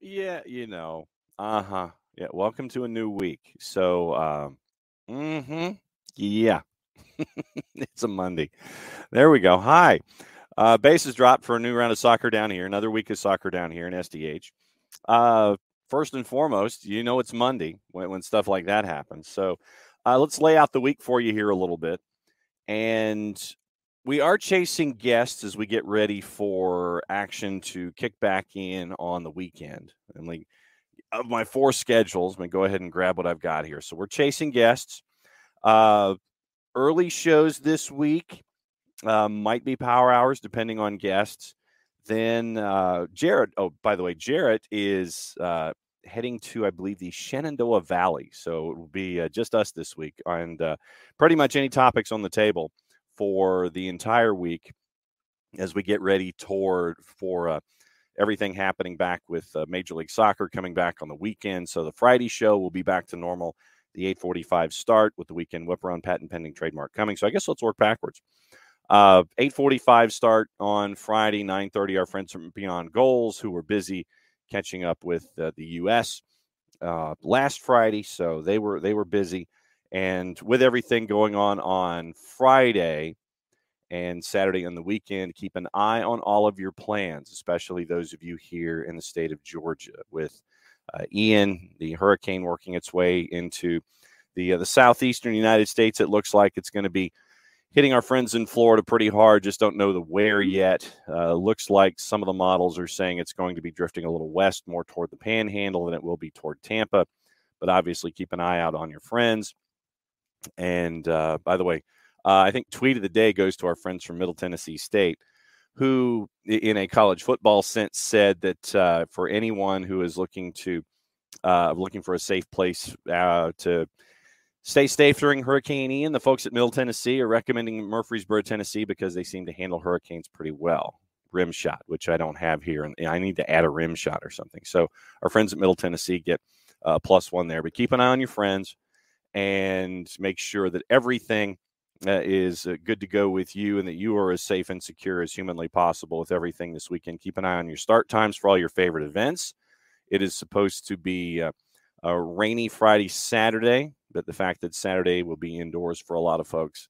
Yeah, Yeah, welcome to a new week. So, yeah, it's a Monday. There we go. Hi. Bases dropped for a new round of soccer down here. Another week of soccer down here in SDH. First and foremost, it's Monday when stuff like that happens. So let's lay out the week for you here a little bit. And we are chasing guests as we get ready for action to kick back in on the weekend. And like, of my four schedules, I'm going to go ahead and grab what I've got here. So we're chasing guests. Early shows this week might be power hours, depending on guests. Then Jarrett, by the way, Jarrett is heading to, I believe, the Shenandoah Valley. So it will be just us this week. And pretty much any topics on the table for the entire week as we get ready for everything happening back with Major League Soccer coming back on the weekend. So the Friday show will be back to normal, the 8:45 start with the weekend whip-around patent pending trademark coming. So I guess let's work backwards. 8:45 start on Friday, 9:30, our friends from Beyond Goals who were busy catching up with the U.S. Last Friday, so they were busy. And with everything going on Friday and Saturday on the weekend, keep an eye on all of your plans, especially those of you here in the state of Georgia with Ian, the hurricane working its way into the southeastern United States. It looks like it's going to be hitting our friends in Florida pretty hard. Just don't know the where yet. Looks like some of the models are saying it's going to be drifting a little west, more toward the Panhandle than it will be toward Tampa. But obviously, keep an eye out on your friends. And by the way, I think tweet of the day goes to our friends from Middle Tennessee State, who, in a college football sense, said that for anyone who is looking for a safe place to stay safe during Hurricane Ian, the folks at Middle Tennessee are recommending Murfreesboro, Tennessee, because they seem to handle hurricanes pretty well. Rim shot, which I don't have here, and I need to add a rim shot or something. So our friends at Middle Tennessee get +1 there. But keep an eye on your friends and make sure that everything is good to go with you and that you are as safe and secure as humanly possible with everything this weekend. Keep an eye on your start times for all your favorite events. It is supposed to be a rainy Friday, Saturday, but the fact that Saturday will be indoors for a lot of folks,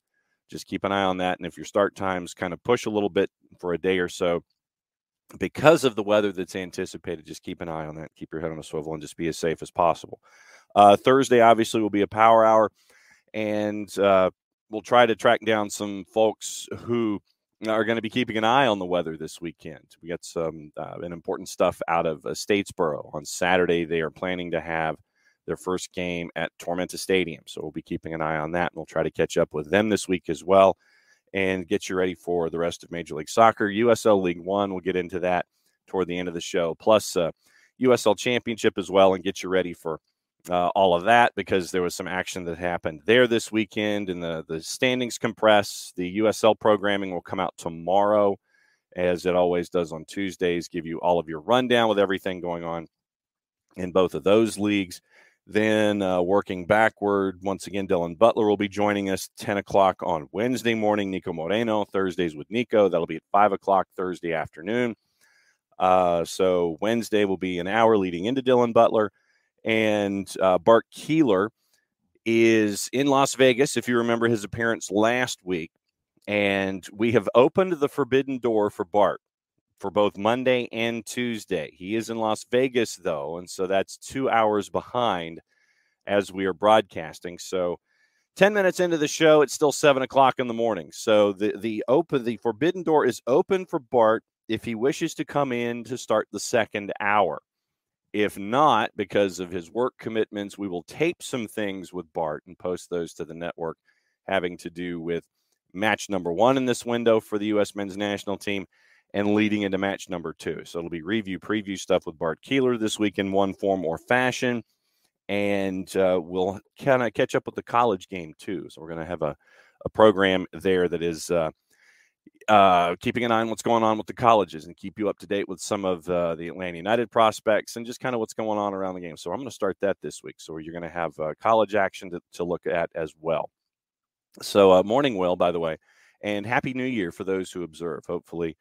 just keep an eye on that. And if your start times kind of push a little bit for a day or so because of the weather that's anticipated, just keep an eye on that. Keep your head on a swivel and just be as safe as possible. Thursday, obviously, will be a power hour, and we'll try to track down some folks who are going to be keeping an eye on the weather this weekend. We got some important stuff out of Statesboro. On Saturday, they are planning to have their first game at Tormenta Stadium. So we'll be keeping an eye on that, and we'll try to catch up with them this week as well and get you ready for the rest of Major League Soccer. USL League One, we'll get into that toward the end of the show, plus USL Championship as well, and get you ready for all of that, because there was some action that happened there this weekend, and the standings compress. The USL programming will come out tomorrow, as it always does on Tuesdays, give you all of your rundown with everything going on in both of those leagues. Then working backward, once again, Dylan Butler will be joining us 10 o'clock on Wednesday morning. Nico Moreno, Thursdays with Nico. That'll be at 5 o'clock Thursday afternoon. So Wednesday will be an hour leading into Dylan Butler. And Bart Keeler is in Las Vegas, if you remember his appearance last week. And we have opened the forbidden door for Bart for both Monday and Tuesday. He is in Las Vegas, though, and so that's 2 hours behind as we are broadcasting. So 10 minutes into the show, it's still 7 o'clock in the morning. So the forbidden door is open for Bart if he wishes to come in to start the second hour. If not, because of his work commitments, we will tape some things with Bart and post those to the network having to do with match number 1 in this window for the U.S. men's national team and leading into match number 2. So it'll be preview stuff with Bart Keeler this week in one form or fashion. and we'll kind of catch up with the college game too. So we're going to have a program there that is keeping an eye on what's going on with the colleges and keep you up to date with some of the Atlanta United prospects and just kind of what's going on around the game. So I'm going to start that this week. So you're going to have college action to look at as well. So morning, Will, by the way, and Happy New Year for those who observe. Hopefully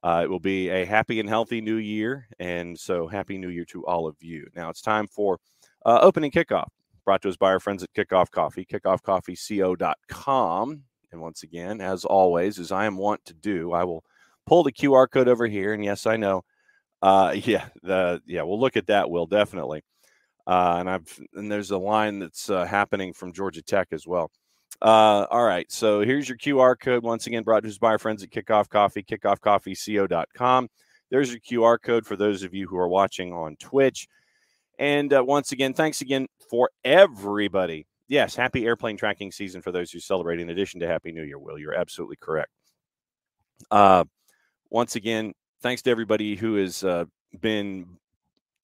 it will be a happy and healthy new year. And so Happy New Year to all of you. Now it's time for opening kickoff, brought to us by our friends at Kickoff Coffee, kickoffcoffeeco.com. And once again, as always, as I am wont to do, I will pull the QR code over here. And yes, I know. We'll look at that, Will, definitely. And there's a line that's happening from Georgia Tech as well. All right, so here's your QR code. Once again, brought to us by our friends at Kickoff Coffee, kickoffcoffeeco.com. There's your QR code for those of you who are watching on Twitch. And once again, thanks again for everybody. Yes, happy airplane tracking season for those who celebrate, in addition to Happy New Year, Will. You're absolutely correct. Once again, thanks to everybody who has been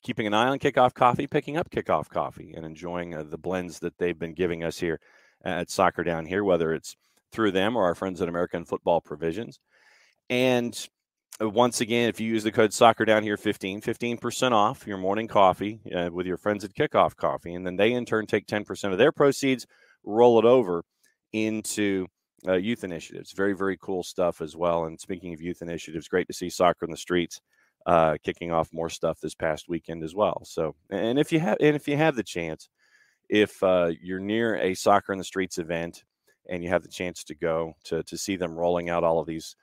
keeping an eye on Kickoff Coffee, picking up Kickoff Coffee, and enjoying the blends that they've been giving us here at Soccer Down Here, whether it's through them or our friends at American Football Provisions. And once again, if you use the code Soccer Down Here 15% off your morning coffee with your friends at Kickoff Coffee, and then they in turn take 10% of their proceeds, roll it over into youth initiatives. Very, very cool stuff as well. And speaking of youth initiatives, great to see Soccer in the Streets kicking off more stuff this past weekend as well. So, and if you have the chance, if you're near a Soccer in the Streets event and you have the chance to go to see them rolling out all of these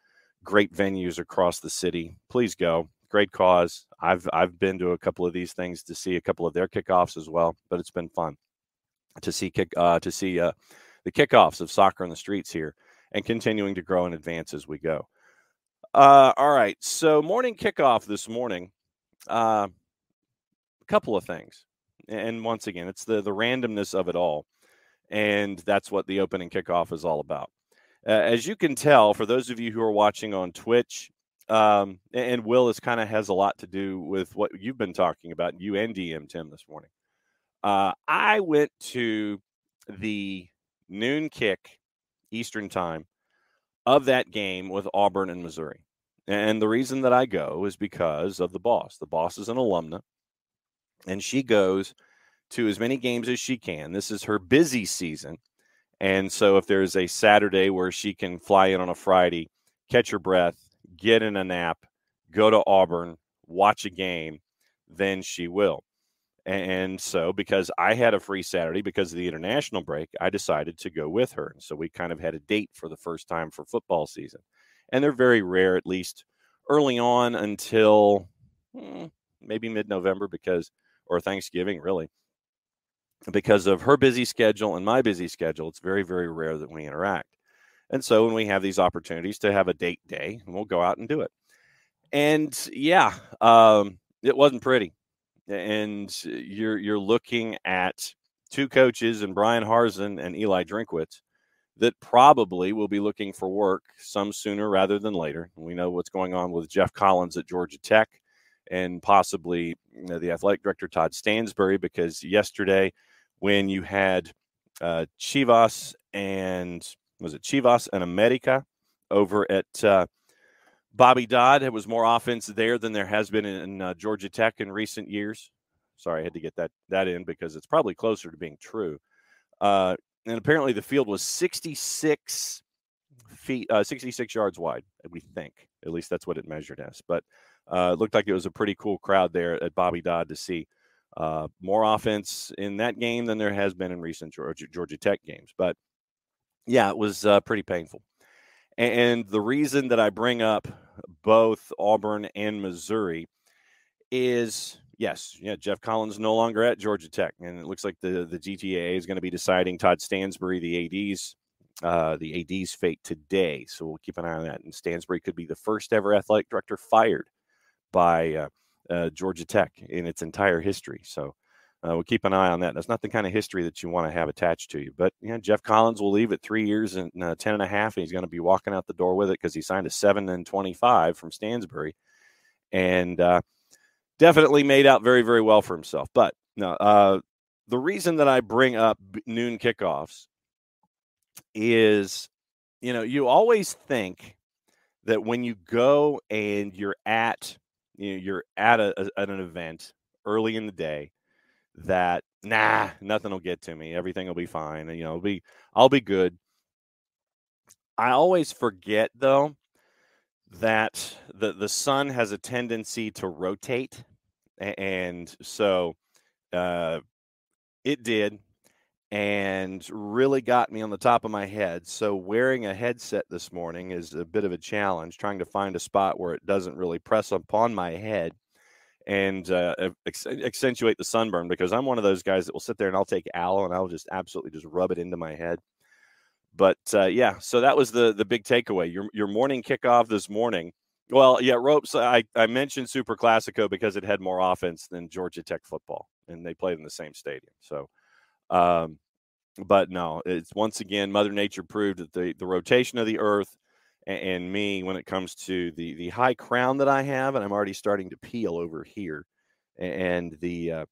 great venues across the city, please go. Great cause. I've been to a couple of these things to see a couple of their kickoffs as well, but it's been fun to see the kickoffs of Soccer in the Streets here and continuing to grow and advance as we go. All right, so morning kickoff this morning. A couple of things, and once again, it's the randomness of it all, and that's what the opening kickoff is all about. As you can tell, for those of you who are watching on Twitch, and Will, this kind of has a lot to do with what you've been talking about, you and DM Tim this morning. I went to the noon kick Eastern time of that game with Auburn and Missouri. And the reason that I go is because of the boss. The boss is an alumna, and she goes to as many games as she can. This is her busy season. And so if there's a Saturday where she can fly in on a Friday, catch her breath, get in a nap, go to Auburn, watch a game, then she will. And so because I had a free Saturday because of the international break, I decided to go with her. And so we kind of had a date for the first time for football season. And they're very rare, at least early on until maybe mid-November or Thanksgiving, really. Because of her busy schedule and my busy schedule, it's very, very rare that we interact. And so when we have these opportunities to have a date day, we'll go out and do it. And yeah, it wasn't pretty. And you're looking at two coaches, and Brian Harsin and Eli Drinkwitz, that probably will be looking for work some sooner rather than later. We know what's going on with Jeff Collins at Georgia Tech and possibly the athletic director, Todd Stansbury, because yesterday when you had Chivas and America over at Bobby Dodd, it was more offense there than there has been in Georgia Tech in recent years. Sorry, I had to get that in because it's probably closer to being true. And apparently the field was 66 yards wide, we think. At least that's what it measured as. But it looked like it was a pretty cool crowd there at Bobby Dodd to see more offense in that game than there has been in recent Georgia Tech games. But, yeah, it was pretty painful. And the reason that I bring up both Auburn and Missouri is, Jeff Collins no longer at Georgia Tech. And it looks like the GTAA is going to be deciding Todd Stansbury, the AD's fate today. So we'll keep an eye on that. And Stansbury could be the first ever athletic director fired by Georgia Tech in its entire history. So we'll keep an eye on that. That's not the kind of history that you want to have attached to you. But Jeff Collins will leave at 3 years and 10 and a half, and he's going to be walking out the door with it because he signed a 7 and 25 from Stansbury, and definitely made out very, very well for himself. But no, the reason that I bring up noon kickoffs is, you always think that when you go and you're at an event early in the day, that nothing will get to me. Everything will be fine. And, I'll be good. I always forget though that the sun has a tendency to rotate, and so it did, and really got me on the top of my head. So wearing a headset this morning is a bit of a challenge, trying to find a spot where it doesn't really press upon my head and accentuate the sunburn, because I'm one of those guys that will sit there and I'll take aloe and I'll just absolutely just rub it into my head. But yeah, so that was the big takeaway. Your morning kickoff this morning. Well, yeah, ropes. I mentioned Super Classico because it had more offense than Georgia Tech football, and they played in the same stadium. So, but no, it's once again Mother Nature proved that the rotation of the Earth and me, when it comes to the high crown that I have, and I'm already starting to peel over here, and the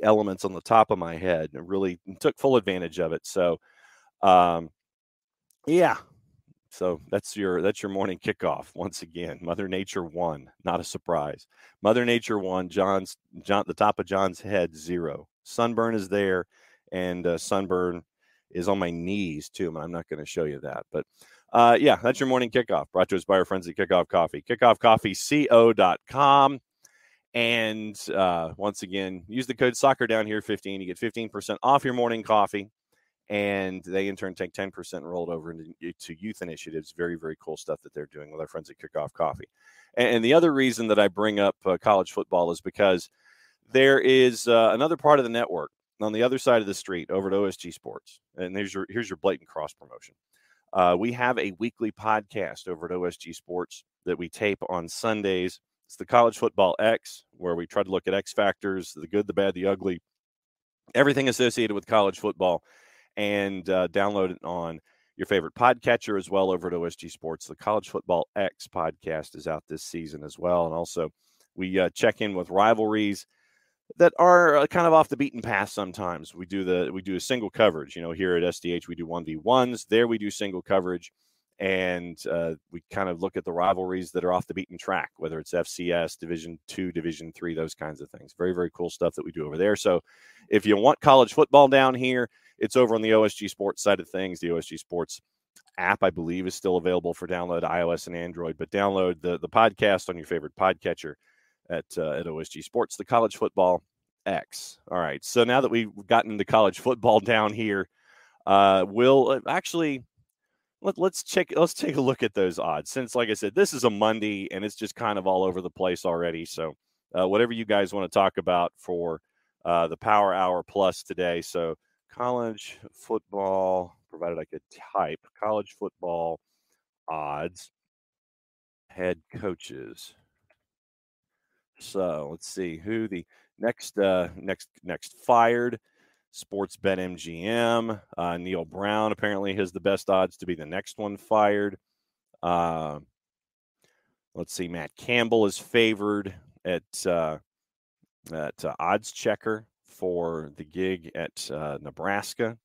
elements on the top of my head, really took full advantage of it. So. Yeah. So that's your morning kickoff. Once again, Mother Nature won. Not a surprise. Mother Nature won. The top of John's head, 0. Sunburn is there, and sunburn is on my knees too. And I'm not going to show you that, but yeah, that's your morning kickoff. Brought to us by our friends at Kickoff Coffee. KickoffCoffeeCO.com. And once again, use the code SoccerDownHere15. You get 15% off your morning coffee. And they, in turn, take 10% and roll it over into youth initiatives. Very, very cool stuff that they're doing with our friends at Kickoff Coffee. And the other reason that I bring up college football is because there is another part of the network on the other side of the street over at OSG Sports. And here's your blatant cross promotion. We have a weekly podcast over at OSG Sports that we tape on Sundays. It's the College Football X, where we try to look at X factors, the good, the bad, the ugly, everything associated with college football. And download it on your favorite podcatcher as well over at OSG Sports. The College Football X podcast is out this season as well. And also we check in with rivalries that are kind of off the beaten path sometimes. We do a single coverage. Here at SDH, we do 1v1s. There we do single coverage. And we kind of look at the rivalries that are off the beaten track, whether it's FCS, Division II, Division III, those kinds of things. Very, very cool stuff that we do over there. So if you want college football down here, it's over on the OSG Sports side of things. The OSG Sports app, I believe, is still available for download, iOS and Android. But download the podcast on your favorite podcatcher at OSG Sports, the College Football X. All right. So now that we've gotten into college football down here, we'll actually let's take a look at those odds. Since, like I said, this is a Monday and it's just kind of all over the place already. So whatever you guys want to talk about for the Power Hour Plus today. So college football, provided I could type, college football odds, head coaches. So let's see who the next fired. Sports Bet MGM. Neil Brown apparently has the best odds to be the next one fired. Let's see. Matt Campbell is favored at Odds Checker for the gig at Nebraska.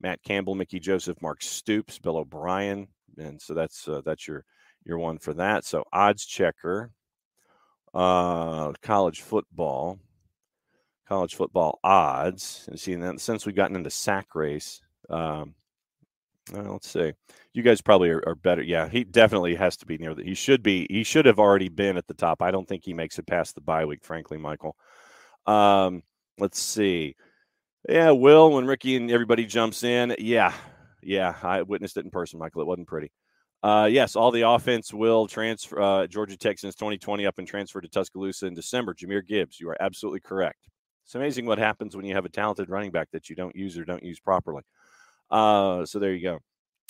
Matt Campbell, Mickey Joseph, Mark Stoops, Bill O'Brien, and so that's your one for that. So Odds Checker, college football odds. And see, since we've gotten into sack race, let's see. You guys probably are better. Yeah, he definitely has to be near that. He should have already been at the top. I don't think he makes it past the bye week, frankly, Michael. Let's see. Yeah, Will, when Ricky and everybody jumps in. Yeah, I witnessed it in person, Michael. It wasn't pretty. Yes, all the offense will transfer. Georgia Tech since 2020 up and transferred to Tuscaloosa in December. Jameer Gibbs, you are absolutely correct. It's amazing what happens when you have a talented running back that you don't use properly. So there you go.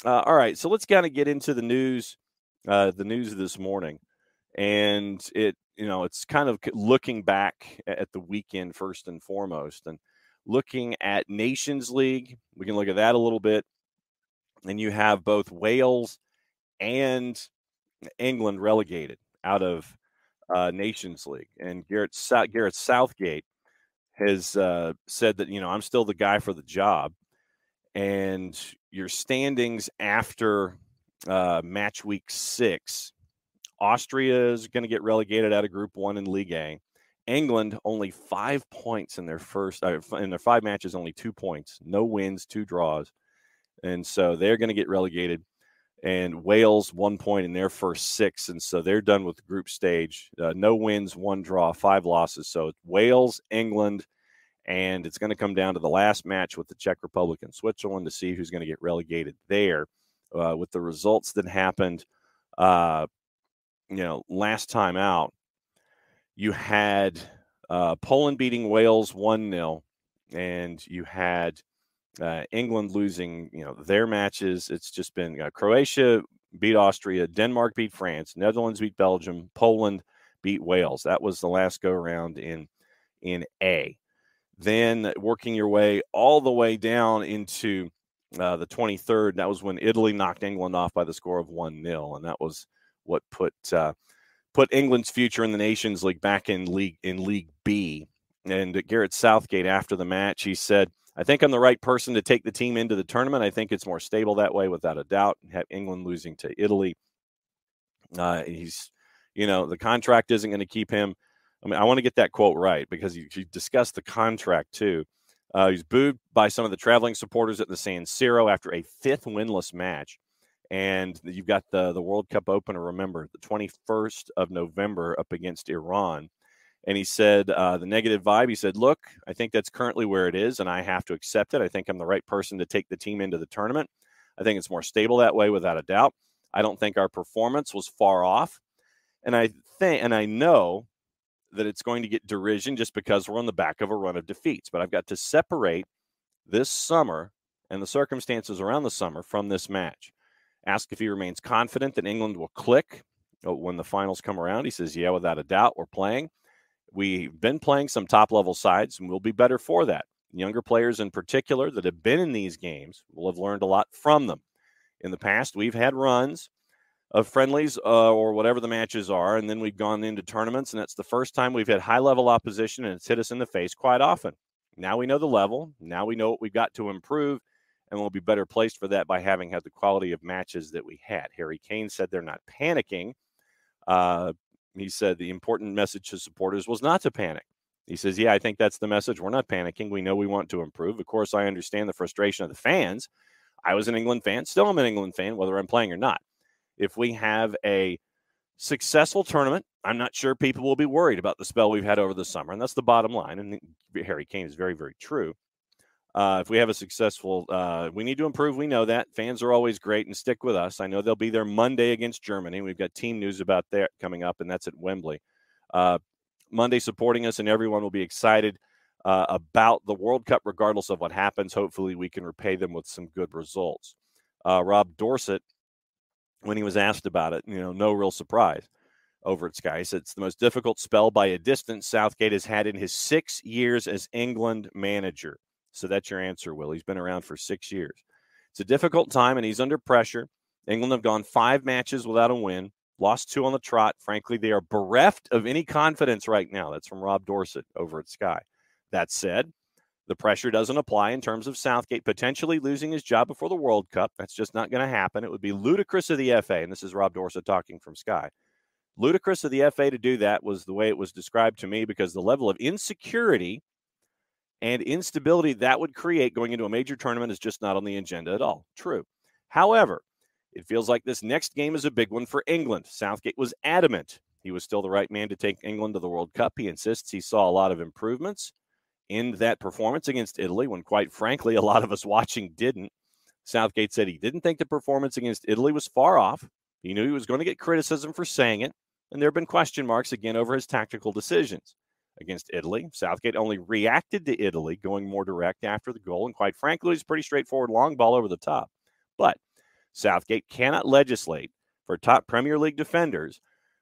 All right, so let's kind of get into the news this morning, and it's kind of looking back at the weekend first and foremost, and looking at Nations League. We can look at that a little bit, and you have both Wales and England relegated out of Nations League, and Gareth Southgate has said that, I'm still the guy for the job. And your standings after match week 6, Austria is going to get relegated out of Group 1 in League A. England only 5 points in their in their 5 matches, only 2 points, no wins, 2 draws. And so they're going to get relegated. And Wales 1 point in their first 6. And so they're done with the group stage. No wins, 1 draw, 5 losses. So Wales, England, and it's going to come down to the last match with the Czech Republic and Switzerland to see who's going to get relegated there. With the results that happened, last time out, you had Poland beating Wales 1-0, and you had England losing, their matches. It's just been Croatia beat Austria, Denmark beat France, Netherlands beat Belgium, Poland beat Wales. That was the last go around in A. Then working your way all the way down into the 23rd, that was when Italy knocked England off by the score of 1-0, and that was what put England's future in the Nations League back in League B. And Gareth Southgate, after the match, he said, "I think I'm the right person to take the team into the tournament. I think it's more stable that way, without a doubt." Have England losing to Italy. He's, the contract isn't going to keep him. I mean, I want to get that quote right, because you discussed the contract too. He's booed by some of the traveling supporters at the San Siro after a 5th winless match. And you've got the World Cup opener, remember, the 21st of November up against Iran. And he said, the negative vibe, he said, "Look, I think that's currently where it is, and I have to accept it. I think I'm the right person to take the team into the tournament. I think it's more stable that way, without a doubt. I don't think our performance was far off. And I know that it's going to get derision just because we're on the back of a run of defeats. But I've got to separate this summer and the circumstances around the summer from this match." Asked if he remains confident that England will click when the finals come around. He says, "Yeah, without a doubt, we're playing. We've been playing some top-level sides, and we'll be better for that. Younger players in particular that have been in these games will have learned a lot from them. In the past, we've had runs of friendlies or whatever the matches are, and then we've gone into tournaments, and that's the first time we've had high-level opposition, and it's hit us in the face quite often. Now we know the level. Now we know what we've got to improve, and we'll be better placed for that by having had the quality of matches that we had." Harry Kane said they're not panicking. He said the important message to supporters was not to panic. He says, "Yeah, I think that's the message. We're not panicking. We know we want to improve. Of course, I understand the frustration of the fans. I was an England fan. Still am an England fan, whether I'm playing or not. If we have a successful tournament, I'm not sure people will be worried about the spell we've had over the summer." And that's the bottom line. And Harry Kane is very, very true. If we have a successful, we need to improve. We know that. Fans are always great, and stick with us. I know they'll be there Monday against Germany. We've got team news about that coming up, and that's at Wembley. Monday supporting us, and everyone will be excited about the World Cup regardless of what happens. Hopefully we can repay them with some good results. Rob Dorsett, when he was asked about it, no real surprise over at Sky, said it's the most difficult spell by a distance Southgate has had in his 6 years as England manager. So that's your answer, Will. He's been around for 6 years. It's a difficult time, and he's under pressure. England have gone 5 matches without a win, lost 2 on the trot. Frankly, they are bereft of any confidence right now. That's from Rob Dorsett over at Sky. That said, the pressure doesn't apply in terms of Southgate potentially losing his job before the World Cup. That's just not going to happen. It would be ludicrous of the FA, and this is Rob Dorsett talking from Sky. Ludicrous of the FA to do that was the way it was described to me, because the level of insecurity and instability that would create going into a major tournament is just not on the agenda at all. True. However, it feels like this next game is a big one for England. Southgate was adamant he was still the right man to take England to the World Cup. He insists he saw a lot of improvements in that performance against Italy, when quite frankly, a lot of us watching didn't. Southgate said he didn't think the performance against Italy was far off. He knew he was going to get criticism for saying it, and there have been question marks again over his tactical decisions. Against Italy, Southgate only reacted to Italy, going more direct after the goal, and quite frankly, it was a pretty straightforward long ball over the top. But Southgate cannot legislate for top Premier League defenders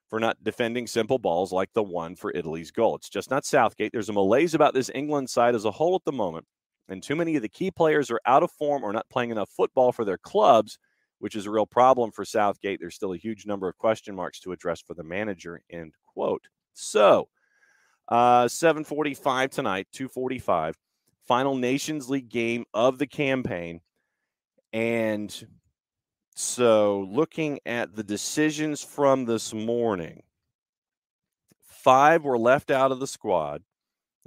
for not defending simple balls like the one for Italy's goal. It's just not Southgate. There's a malaise about this England side as a whole at the moment, and too many of the key players are out of form or not playing enough football for their clubs, which is a real problem for Southgate. There's still a huge number of question marks to address for the manager, end quote. So, 7:45 tonight, 2:45. Final Nations League game of the campaign. And so looking at the decisions from this morning, 5 were left out of the squad.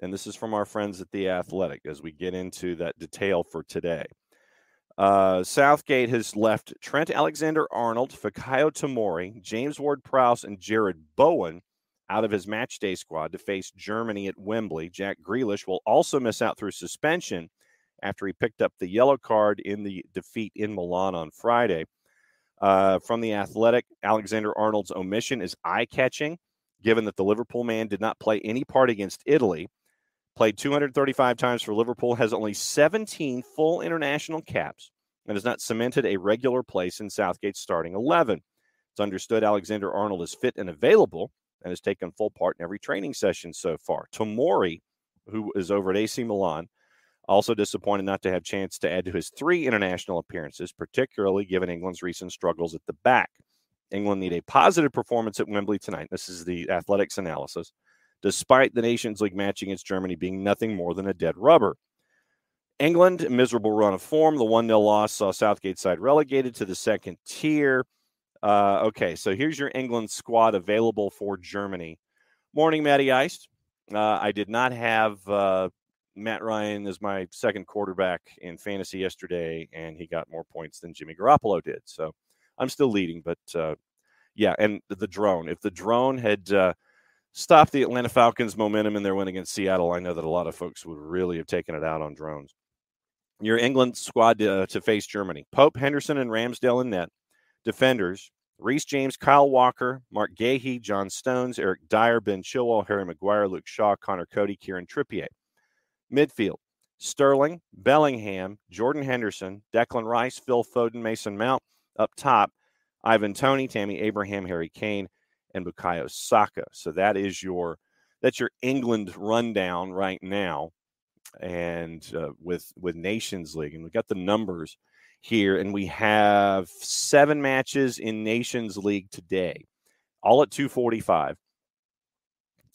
And this is from our friends at The Athletic as we get into that detail for today. Southgate has left Trent Alexander-Arnold, Fikayo Tomori, James Ward-Prowse, and Jared Bowen out of his matchday squad to face Germany at Wembley. Jack Grealish will also miss out through suspension after he picked up the yellow card in the defeat in Milan on Friday. From The Athletic, Alexander-Arnold's omission is eye-catching, given that the Liverpool man did not play any part against Italy. Played 235 times for Liverpool, has only 17 full international caps, and has not cemented a regular place in Southgate's starting 11. It's understood Alexander-Arnold is fit and available and has taken full part in every training session so far. Tomori, who is over at AC Milan, also disappointed not to have a chance to add to his 3 international appearances, particularly given England's recent struggles at the back. England need a positive performance at Wembley tonight. This is the Athletics analysis, despite the Nations League match against Germany being nothing more than a dead rubber. England, miserable run of form. The 1-0 loss saw Southgate's side relegated to the second tier. Okay, so here's your England squad available for Germany. Morning, Matty Iced. I did not have Matt Ryan as my second quarterback in fantasy yesterday, and he got more points than Jimmy Garoppolo did. So I'm still leading, but yeah, and the drone. If the drone had stopped the Atlanta Falcons' momentum in their win against Seattle, I know that a lot of folks would really have taken it out on drones. Your England squad to face Germany. Pope, Henderson, and Ramsdale in net. Defenders, Reece James, Kyle Walker, Mark Gahey, John Stones, Eric Dyer, Ben Chilwell, Harry Maguire, Luke Shaw, Connor Cody, Kieran Trippier. Midfield, Sterling, Bellingham, Jordan Henderson, Declan Rice, Phil Foden, Mason Mount. Up top, Ivan Toney, Tammy Abraham, Harry Kane, and Bukayo Saka. So that's your England rundown right now, and with Nations League, and we've got the numbers here, and we have 7 matches in Nations League today, all at 2:45.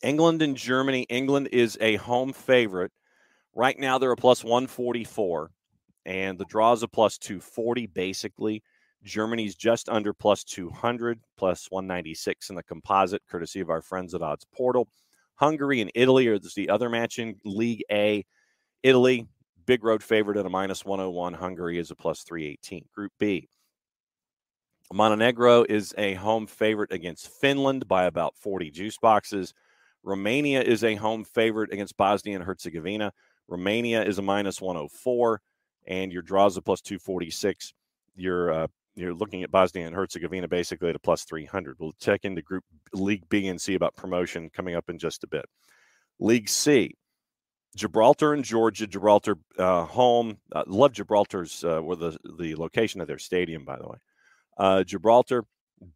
England and Germany. England is a home favorite. Right now they're a plus 144, and the draw is a plus 240 basically. Germany's just under plus 200, plus 196 in the composite, courtesy of our friends at Odds Portal. Hungary and Italy are the other match in League A. Italy, big road favorite at a minus 101. Hungary is a plus 318. Group B, Montenegro is a home favorite against Finland by about 40 juice boxes. Romania is a home favorite against Bosnia and Herzegovina. Romania is a minus 104, and your draw is a plus 246. You're looking at Bosnia and Herzegovina basically at a plus 300. We'll check into Group League B and see about promotion coming up in just a bit. League C, Gibraltar and Georgia. Gibraltar home. Love Gibraltar's or the location of their stadium, by the way. Gibraltar,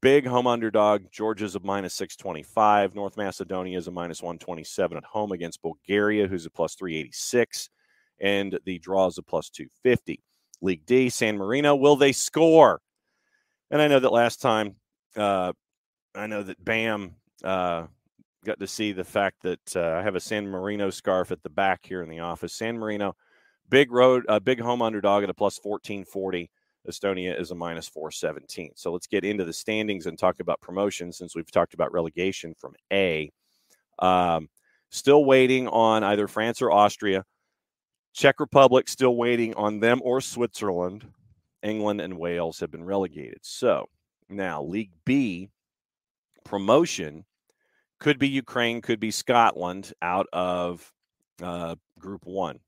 big home underdog. Georgia's a minus 625. North Macedonia is a minus 127 at home against Bulgaria, who's a plus 386. And the draw is a plus 250. League D, San Marino. Will they score? And I know that last time, I know that Bam got to see the fact that I have a San Marino scarf at the back here in the office. San Marino, big home underdog at a plus 1440. Estonia is a minus 417. So let's get into the standings and talk about promotion since we've talked about relegation from A. Still waiting on either France or Austria. Czech Republic still waiting on them or Switzerland. England and Wales have been relegated. So now League B, promotion could be Ukraine, could be Scotland out of Group 1.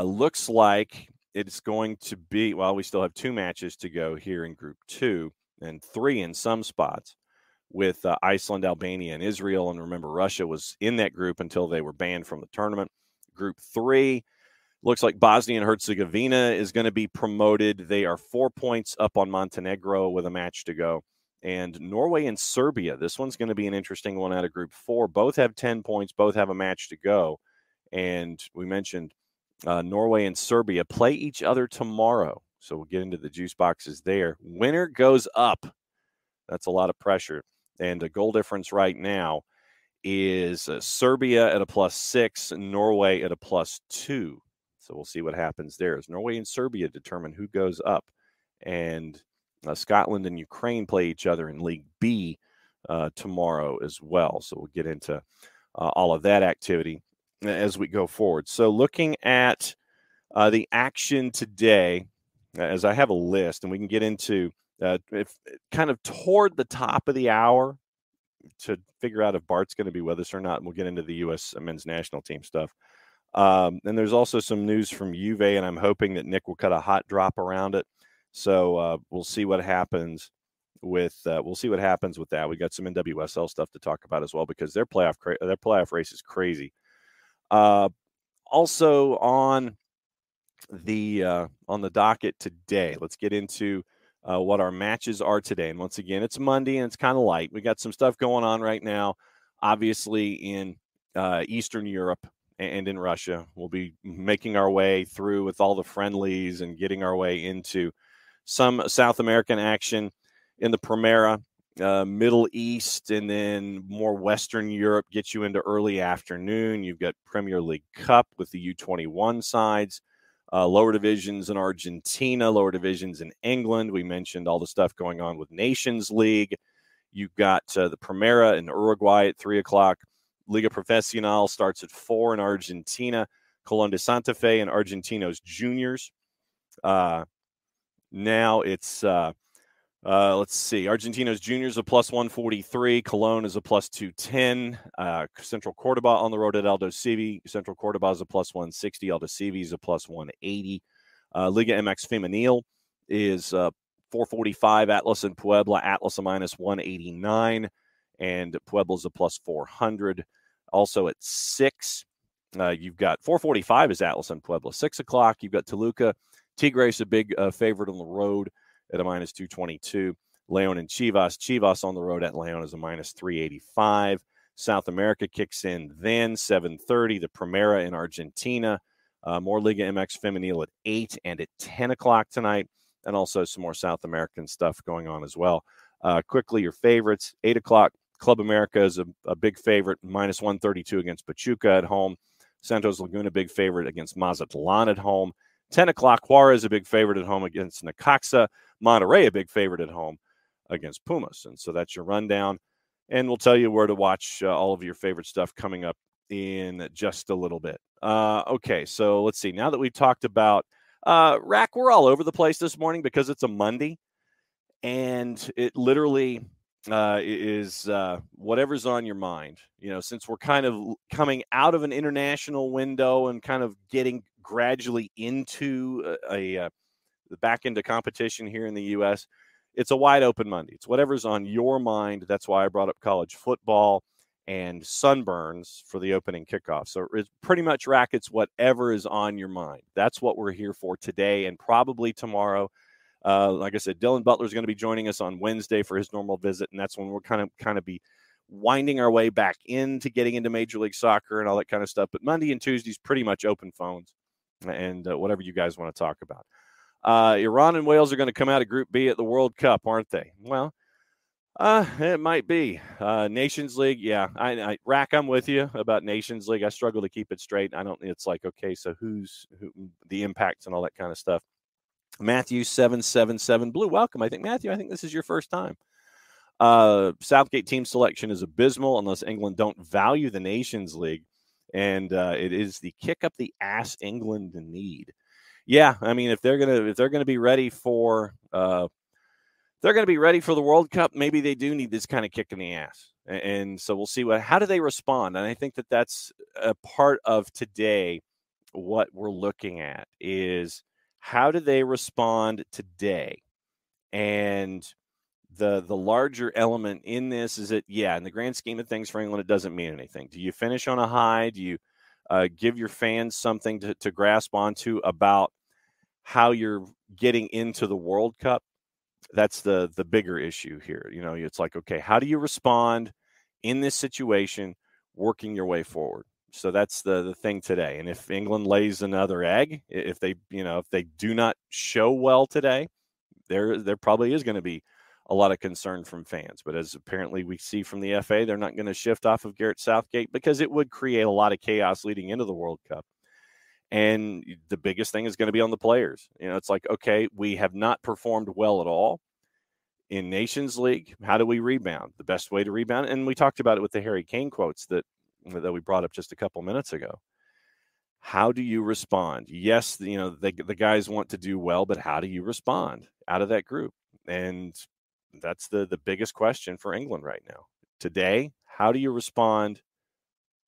Looks like it's going to be, well, we still have 2 matches to go here in Group 2 and 3 in some spots with Iceland, Albania, and Israel. And remember, Russia was in that group until they were banned from the tournament. Group 3, looks like Bosnia and Herzegovina is going to be promoted. They are 4 points up on Montenegro with a match to go. And Norway and Serbia, this one's going to be an interesting one out of Group 4. Both have 10 points, both have a match to go. And we mentioned Norway and Serbia play each other tomorrow. So we'll get into the juice boxes there. Winner goes up. That's a lot of pressure. And a goal difference right now is Serbia at a +6, and Norway at a +2. So we'll see what happens there as Norway and Serbia determine who goes up. And Scotland and Ukraine play each other in League B tomorrow as well. So we'll get into all of that activity as we go forward. So looking at the action today, as I have a list, and we can get into if kind of toward the top of the hour to figure out if Bart's going to be with us or not. And we'll get into the U.S. men's national team stuff. And there's also some news from Juve, and I'm hoping that Nick will cut a hot drop around it. So we'll see what happens with that. We got some NWSL stuff to talk about as well because their playoff race is crazy. Also on the docket today, let's get into what our matches are today. And once again, it's Monday and it's kind of light. We got some stuff going on right now, obviously in Eastern Europe and in Russia. We'll be making our way through with all the friendlies and getting our way into some South American action in the Primera, Middle East, and then more Western Europe gets you into early afternoon. You've got Premier League Cup with the U21 sides. Lower divisions in Argentina, lower divisions in England. We mentioned all the stuff going on with Nations League. You've got the Primera in Uruguay at 3 o'clock. Liga Profesional starts at 4 in Argentina. Colón de Santa Fe and Argentinos Juniors. Now it's, let's see, Argentinos Juniors a +143. Colón is a +210. Central Cordoba on the road at Aldosivi. Central Cordoba is a +160. Aldosivi is a +180. Liga MX Femenil is 445. Atlas and Puebla. Atlas a -189. And Puebla's a +400. Also at 6, you've got 445 is Atlas and Puebla. 6 o'clock, you've got Toluca. Tigres a big favorite on the road at a -222. Leon and Chivas. Chivas on the road at Leon is a -385. South America kicks in then 7:30. The Primera in Argentina. More Liga MX Femenil at 8 and at 10 o'clock tonight. And also some more South American stuff going on as well. Quickly, your favorites. 8 o'clock, Club America is a big favorite, -132 against Pachuca at home. Santos Laguna, big favorite against Mazatlan at home. 10 o'clock, Juarez, a big favorite at home against Necaxa. Monterrey, a big favorite at home against Pumas. And so that's your rundown. And we'll tell you where to watch all of your favorite stuff coming up in just a little bit. Okay, so let's see. Now that we've talked about Rack, we're all over the place this morning because it's a Monday. And it literally is whatever's on your mind. You know, since we're kind of coming out of an international window and kind of getting gradually into the back into competition here in the U.S., it's a wide open Monday. It's whatever's on your mind. That's why I brought up college football and sunburns for the opening kickoff. So it's pretty much, Rack, it's whatever is on your mind. That's what we're here for today and probably tomorrow. Like I said, Dylan Butler is going to be joining us on Wednesday for his normal visit, and that's when we're kind of be winding our way back into getting into Major League Soccer and all that kind of stuff. But Monday and Tuesday's pretty much open phones and whatever you guys want to talk about. Iran and Wales are going to come out of Group B at the World Cup, aren't they? Well, it might be. Nations League, yeah. Rack, I'm with you about Nations League. I struggle to keep it straight. It's like, okay, so who, the impacts and all that kind of stuff. Matthew 777 Blue, welcome. Matthew, I think this is your first time. Southgate team selection is abysmal unless England don't value the Nations League, and it is the kick up the ass England need. Yeah, I mean, if they're gonna be ready for the World Cup, maybe they do need this kind of kick in the ass, and so we'll see how do they respond. And I think that's a part of today. What we're looking at is, how do they respond today? And the larger element in this is that, yeah, in the grand scheme of things for England, it doesn't mean anything. Do you finish on a high? Do you give your fans something to grasp onto about how you're getting into the World Cup? That's the bigger issue here. You know, it's like, okay, how do you respond in this situation, working your way forward? So that's the thing today. And if England lays another egg, if they do not show well today, there probably is going to be a lot of concern from fans. But as apparently we see from the FA, they're not going to shift off of Garrett Southgate because it would create a lot of chaos leading into the World Cup. And the biggest thing is going to be on the players. It's like, okay, we have not performed well at all in Nations League. How do we rebound? The best way to rebound, and we talked about it with the Harry Kane quotes that we brought up just a couple minutes ago. How do you respond? Yes, the guys want to do well, but how do you respond out of that group? And that's the biggest question for England right now. Today, how do you respond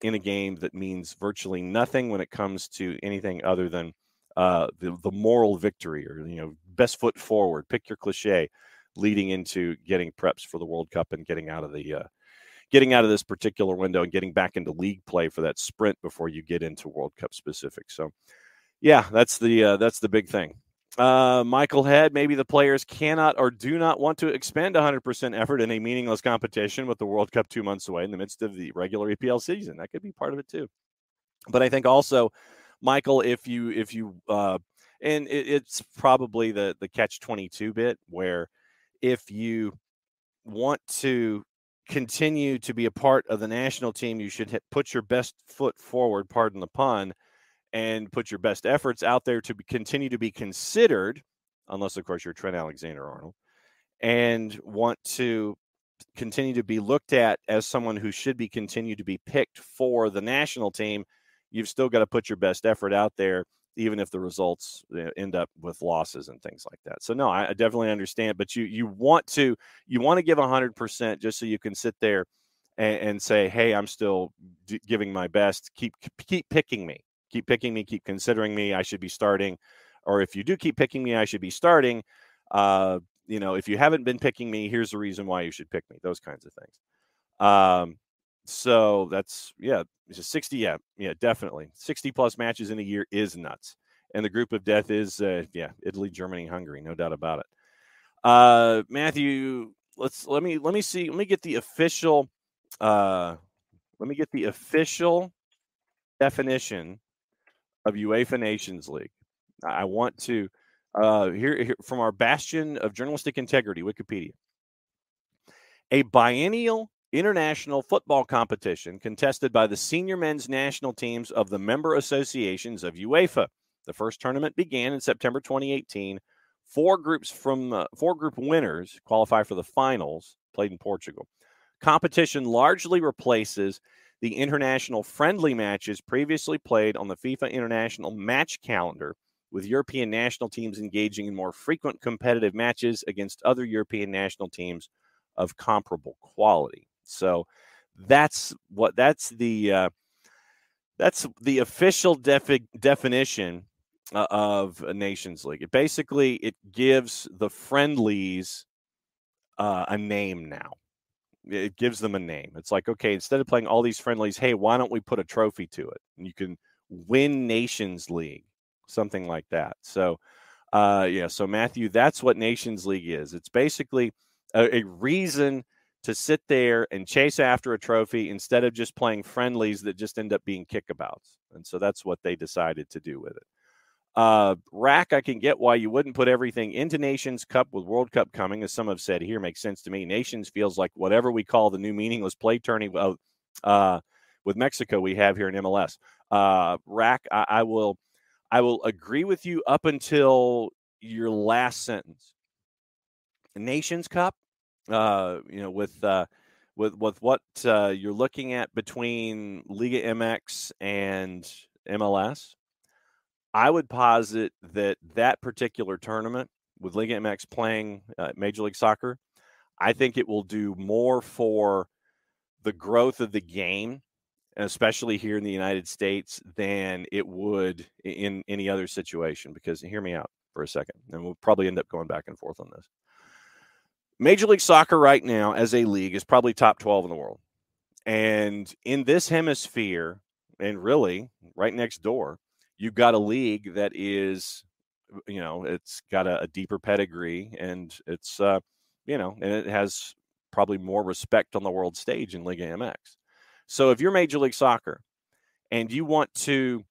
in a game that means virtually nothing when it comes to anything other than the moral victory or, best foot forward, pick your cliche, leading into getting preps for the World Cup and getting out of this particular window and getting back into league play for that sprint before you get into World Cup specific. So, yeah, that's the big thing. Michael Head, maybe the players cannot or do not want to expend 100% effort in a meaningless competition with the World Cup 2 months away in the midst of the regular EPL season. That could be part of it too. But I think also, Michael, if you and it's probably the catch-22 bit where if you want to continue to be a part of the national team, you should put your best foot forward, pardon the pun, and put your best efforts out there to continue to be considered, unless, of course, you're Trent Alexander-Arnold, and want to continue to be looked at as someone who should be continued to be picked for the national team. You've still got to put your best effort out there, even if the results end up with losses and things like that. So, no, I definitely understand. But you want to give 100% just so you can sit there and say, hey, I'm still giving my best. Keep picking me. Keep picking me. Keep considering me. I should be starting. Or if you do keep picking me, I should be starting. If you haven't been picking me, here's the reason why you should pick me. Those kinds of things. So that's, it's a 60. Yeah, definitely. 60 plus matches in a year is nuts. And the group of death is, Italy, Germany, Hungary, no doubt about it. Matthew, let me get the official, definition of UEFA Nations League. I want to hear from our bastion of journalistic integrity, Wikipedia. A biennial international football competition contested by the senior men's national teams of the member associations of UEFA. The first tournament began in September 2018. Four group winners qualify for the finals, played in Portugal. Competition largely replaces the international friendly matches previously played on the FIFA International Match Calendar, with European national teams engaging in more frequent competitive matches against other European national teams of comparable quality. So that's the official definition of a Nations League. It gives the friendlies a name now. It gives them a name. It's like, okay, instead of playing all these friendlies, hey, why don't we put a trophy to it? And you can win Nations League, something like that. So, so Matthew, that's what Nations League is. It's basically a reason to sit there and chase after a trophy instead of just playing friendlies that just end up being kickabouts. And so that's what they decided to do with it. Rack, I can get why you wouldn't put everything into Nations Cup with World Cup coming, as some have said here, makes sense to me. Nations feels like whatever we call the new meaningless play tourney with Mexico we have here in MLS. Rack, I will agree with you up until your last sentence. Nations Cup, with what you're looking at between Liga MX and MLS, I would posit that particular tournament with Liga MX playing Major League Soccer, I think it will do more for the growth of the game, especially here in the United States, than it would in any other situation. Because hear me out for a second, and we'll probably end up going back and forth on this. Major League Soccer right now as a league is probably top 12 in the world. And in this hemisphere, and really right next door, you've got a league that is, it's got a deeper pedigree, and it's, and it has probably more respect on the world stage in Liga MX. So if you're Major League Soccer and you want to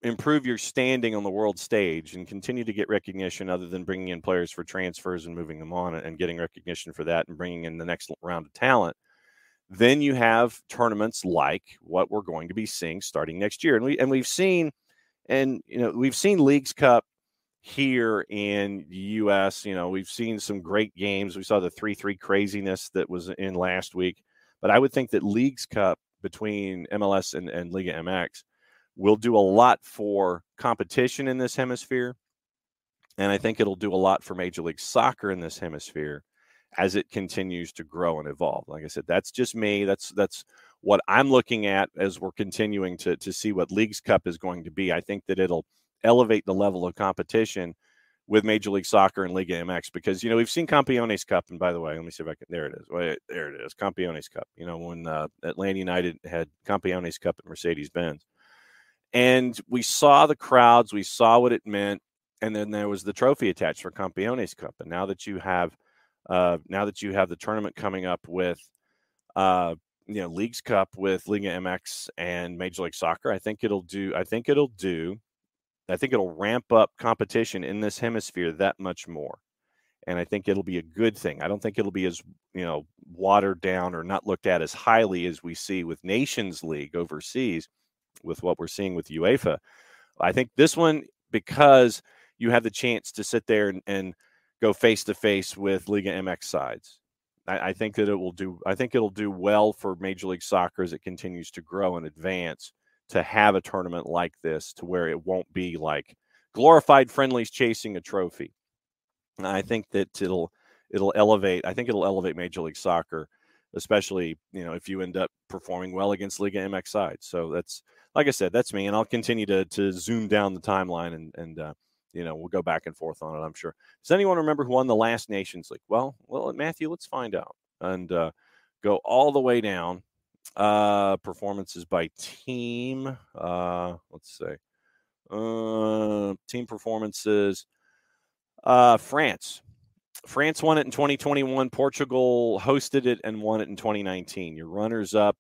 improve your standing on the world stage and continue to get recognition other than bringing in players for transfers and moving them on and getting recognition for that and bringing in the next round of talent, then you have tournaments like what we're going to be seeing starting next year. And we've seen Leagues Cup here in the U.S. We've seen some great games. We saw the 3-3 craziness that was in last week. But I would think that Leagues Cup between MLS and Liga MX will do a lot for competition in this hemisphere. And I think it'll do a lot for Major League Soccer in this hemisphere as it continues to grow and evolve. Like I said, that's just me. That's what I'm looking at as we're continuing to see what Leagues Cup is going to be. I think that it'll elevate the level of competition with Major League Soccer and Liga MX because, we've seen Campeones Cup. And by the way, let me see if I can, there it is. Wait, there it is. Campeones Cup. When Atlanta United had Campeones Cup at Mercedes-Benz. And we saw the crowds, we saw what it meant. And then there was the trophy attached for Campeones Cup. And now that you have the tournament coming up with, Leagues Cup with Liga MX and Major League Soccer, I think it'll ramp up competition in this hemisphere that much more. And I think it'll be a good thing. I don't think it'll be as, watered down or not looked at as highly as we see with Nations League overseas with what we're seeing with UEFA. I think this one, because you have the chance to sit there and go face to face with Liga MX sides. I think that it'll do well for Major League Soccer as it continues to grow and advance to have a tournament like this to where it won't be like glorified friendlies chasing a trophy. And I think that it'll elevate Major League Soccer, especially, if you end up performing well against Liga MX sides. So that's, like I said, that's me. And I'll continue to zoom down the timeline and we'll go back and forth on it, I'm sure. Does anyone remember who won the last Nations League? Well, Matthew, let's find out and go all the way down. Performances by team. Let's see. Team performances. France. France won it in 2021. Portugal hosted it and won it in 2019. Your runner-up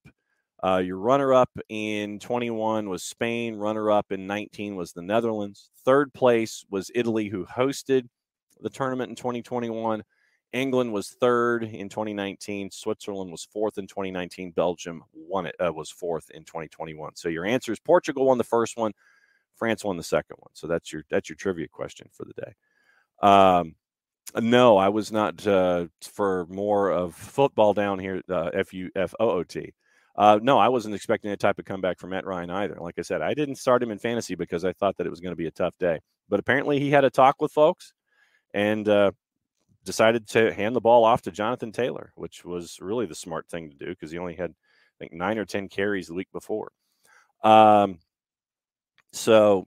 in 21 was Spain. Runner-up in 19 was the Netherlands. Third place was Italy, who hosted the tournament in 2021. England was third in 2019. Switzerland was fourth in 2019. Belgium was fourth in 2021. So your answer is Portugal won the first one. France won the second one. So that's your trivia question for the day. No, I was not for more of football down here, FUFOOT. No, I wasn't expecting that type of comeback from Matt Ryan either. Like I said, I didn't start him in fantasy because I thought that it was going to be a tough day. But apparently he had a talk with folks and decided to hand the ball off to Jonathan Taylor, which was really the smart thing to do because he only had, I think, 9 or 10 carries the week before. So,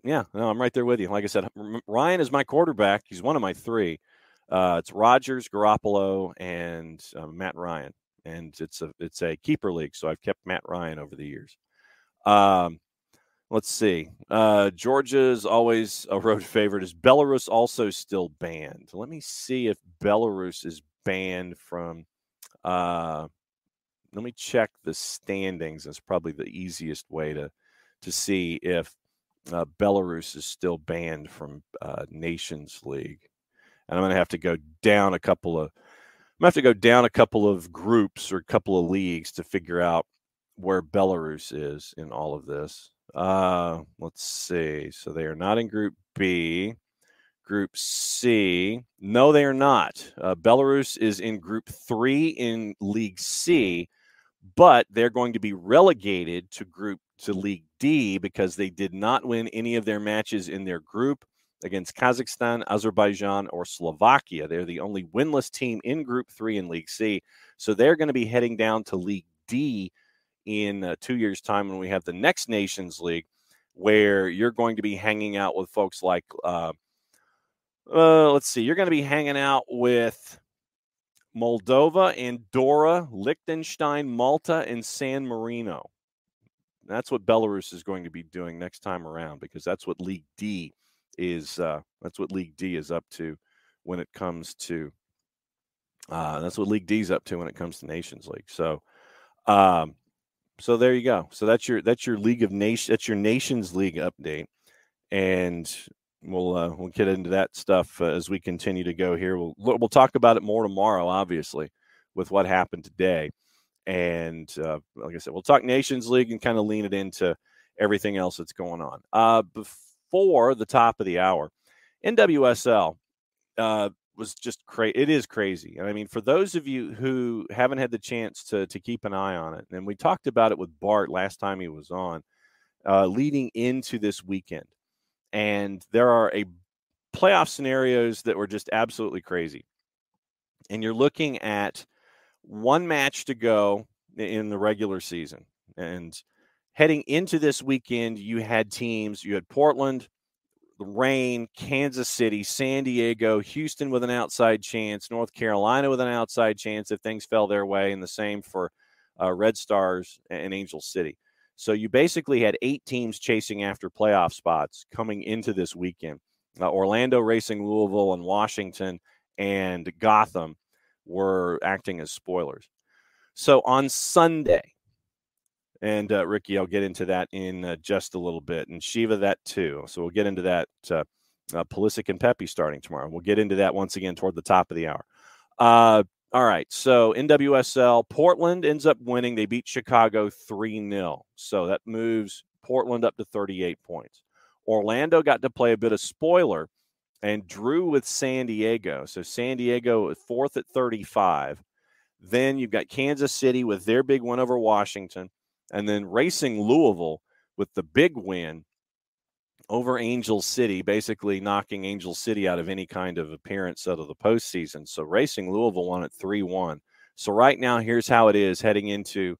yeah, no, I'm right there with you. Like I said, Ryan is my quarterback. He's one of my 3. It's Rodgers, Garoppolo, and Matt Ryan. And it's a keeper league, so I've kept Matt Ryan over the years. Let's see. Georgia's always a road favorite. Is Belarus also still banned? Let me see if Belarus is banned from let me check the standings. That's probably the easiest way to see if Belarus is still banned from Nations League. And I'm going to have to go down a couple of groups or a couple of leagues to figure out where Belarus is in all of this. Let's see. So they are not in Group B. Group C. No, they are not. Belarus is in Group 3 in League C, but they're going to be relegated to League D because they did not win any of their matches in their group against Kazakhstan, Azerbaijan, or Slovakia. They're the only winless team in Group 3 in League C. So they're going to be heading down to League D in 2 years' time when we have the next Nations League, where you're going to be hanging out with folks like, let's see, you're going to be hanging out with Moldova, Andorra, Liechtenstein, Malta, and San Marino. That's what Belarus is going to be doing next time around because that's what League D is. That's what League D is up to when it comes to. That's what League D is up to when it comes to Nations League. So, so there you go. So that's your League of Nations. That's your Nations League update. and we'll get into that stuff as we continue to go here. We'll talk about it more tomorrow, obviously, with what happened today. And like I said, we'll talk Nations League and kind of lean it into everything else that's going on. Before the top of the hour, NWSL was just crazy. It is crazy. And I mean, for those of you who haven't had the chance to keep an eye on it, and we talked about it with Bart last time he was on, leading into this weekend. And there are a playoff scenarios that were just absolutely crazy. And you're looking at one match to go in the regular season. And heading into this weekend, you had Portland, the Reign, Kansas City, San Diego, Houston with an outside chance, North Carolina with an outside chance if things fell their way, and the same for Red Stars and Angel City. So you basically had 8 teams chasing after playoff spots coming into this weekend. Orlando, Racing Louisville, and Washington and Gotham were acting as spoilers. So on Sunday, and Ricky, I'll get into that in just a little bit, and Shiva that too. So we'll get into that. Pulisic and Pepe starting tomorrow. We'll get into that once again toward the top of the hour. All right, so NWSL, Portland ends up winning. They beat Chicago 3-0. So that moves Portland up to 38 points. Orlando got to play a bit of spoiler and drew with San Diego. So San Diego is 4th at 35. Then you've got Kansas City with their big win over Washington. And then Racing Louisville with the big win over Angel City, basically knocking Angel City out of any kind of appearance out of the postseason. So Racing Louisville won at 3-1. So right now, here's how it is heading into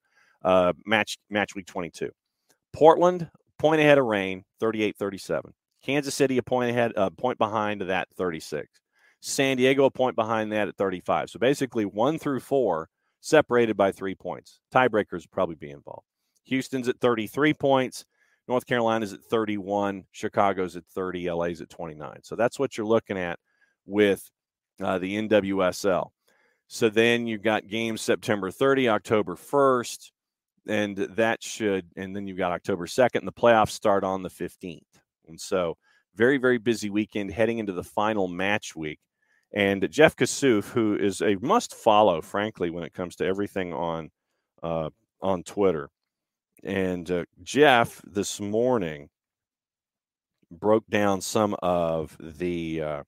match week 22. Portland, point ahead of Reign, 38-37. Kansas City, a point behind that, 36. San Diego, a point behind that at 35. So basically 1 through 4 separated by 3 points. Tiebreakers will probably be involved. Houston's at 33 points. North Carolina's at 31. Chicago's at 30. LA's at 29. So that's what you're looking at with the NWSL. So then you've got games September 30, October 1st, and then you've got October 2nd, and the playoffs start on the 15th. And so very, very busy weekend heading into the final match week. And Jeff Kassouf, who is a must-follow, frankly, when it comes to everything on Twitter. And Jeff this morning broke down some of the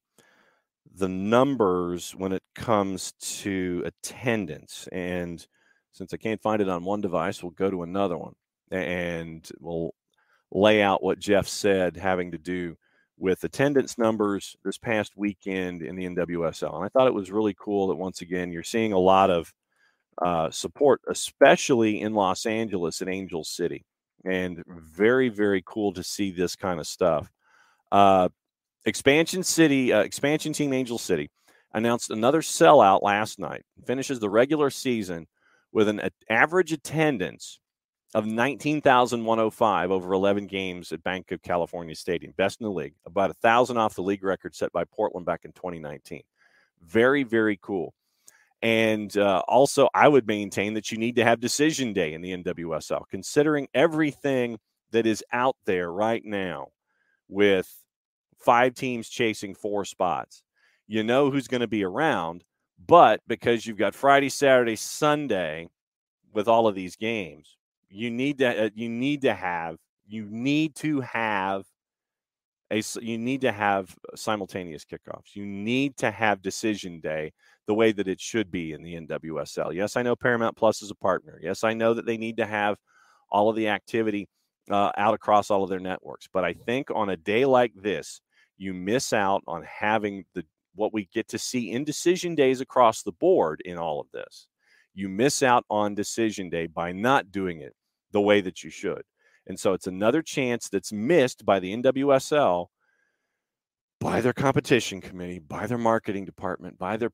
numbers when it comes to attendance. And since I can't find it on one device, we'll go to another one. And we'll lay out what Jeff said having to do with attendance numbers this past weekend in the NWSL. And I thought it was really cool that, once again, you're seeing a lot of support, especially in Los Angeles and Angel City. And very, very cool to see this kind of stuff. Expansion team Angel City announced another sellout last night. Finishes the regular season with an average attendance of 19,105 over 11 games at Bank of California Stadium. Best in the league. About 1,000 off the league record set by Portland back in 2019. Very, very cool. And also, I would maintain that you need to have decision day in the NWSL, considering everything that is out there right now with 5 teams chasing 4 spots. You know who's going to be around, but because you've got Friday, Saturday, Sunday with all of these games, you need to have simultaneous kickoffs. You need to have decision day the way that it should be in the NWSL. Yes, I know Paramount Plus is a partner. Yes, I know that they need to have all of the activity out across all of their networks. But I think on a day like this, you miss out on having what we get to see in decision days across the board in all of this. You miss out on decision day by not doing it the way that you should. And so it's another chance that's missed by the NWSL, by their competition committee, by their marketing department, by their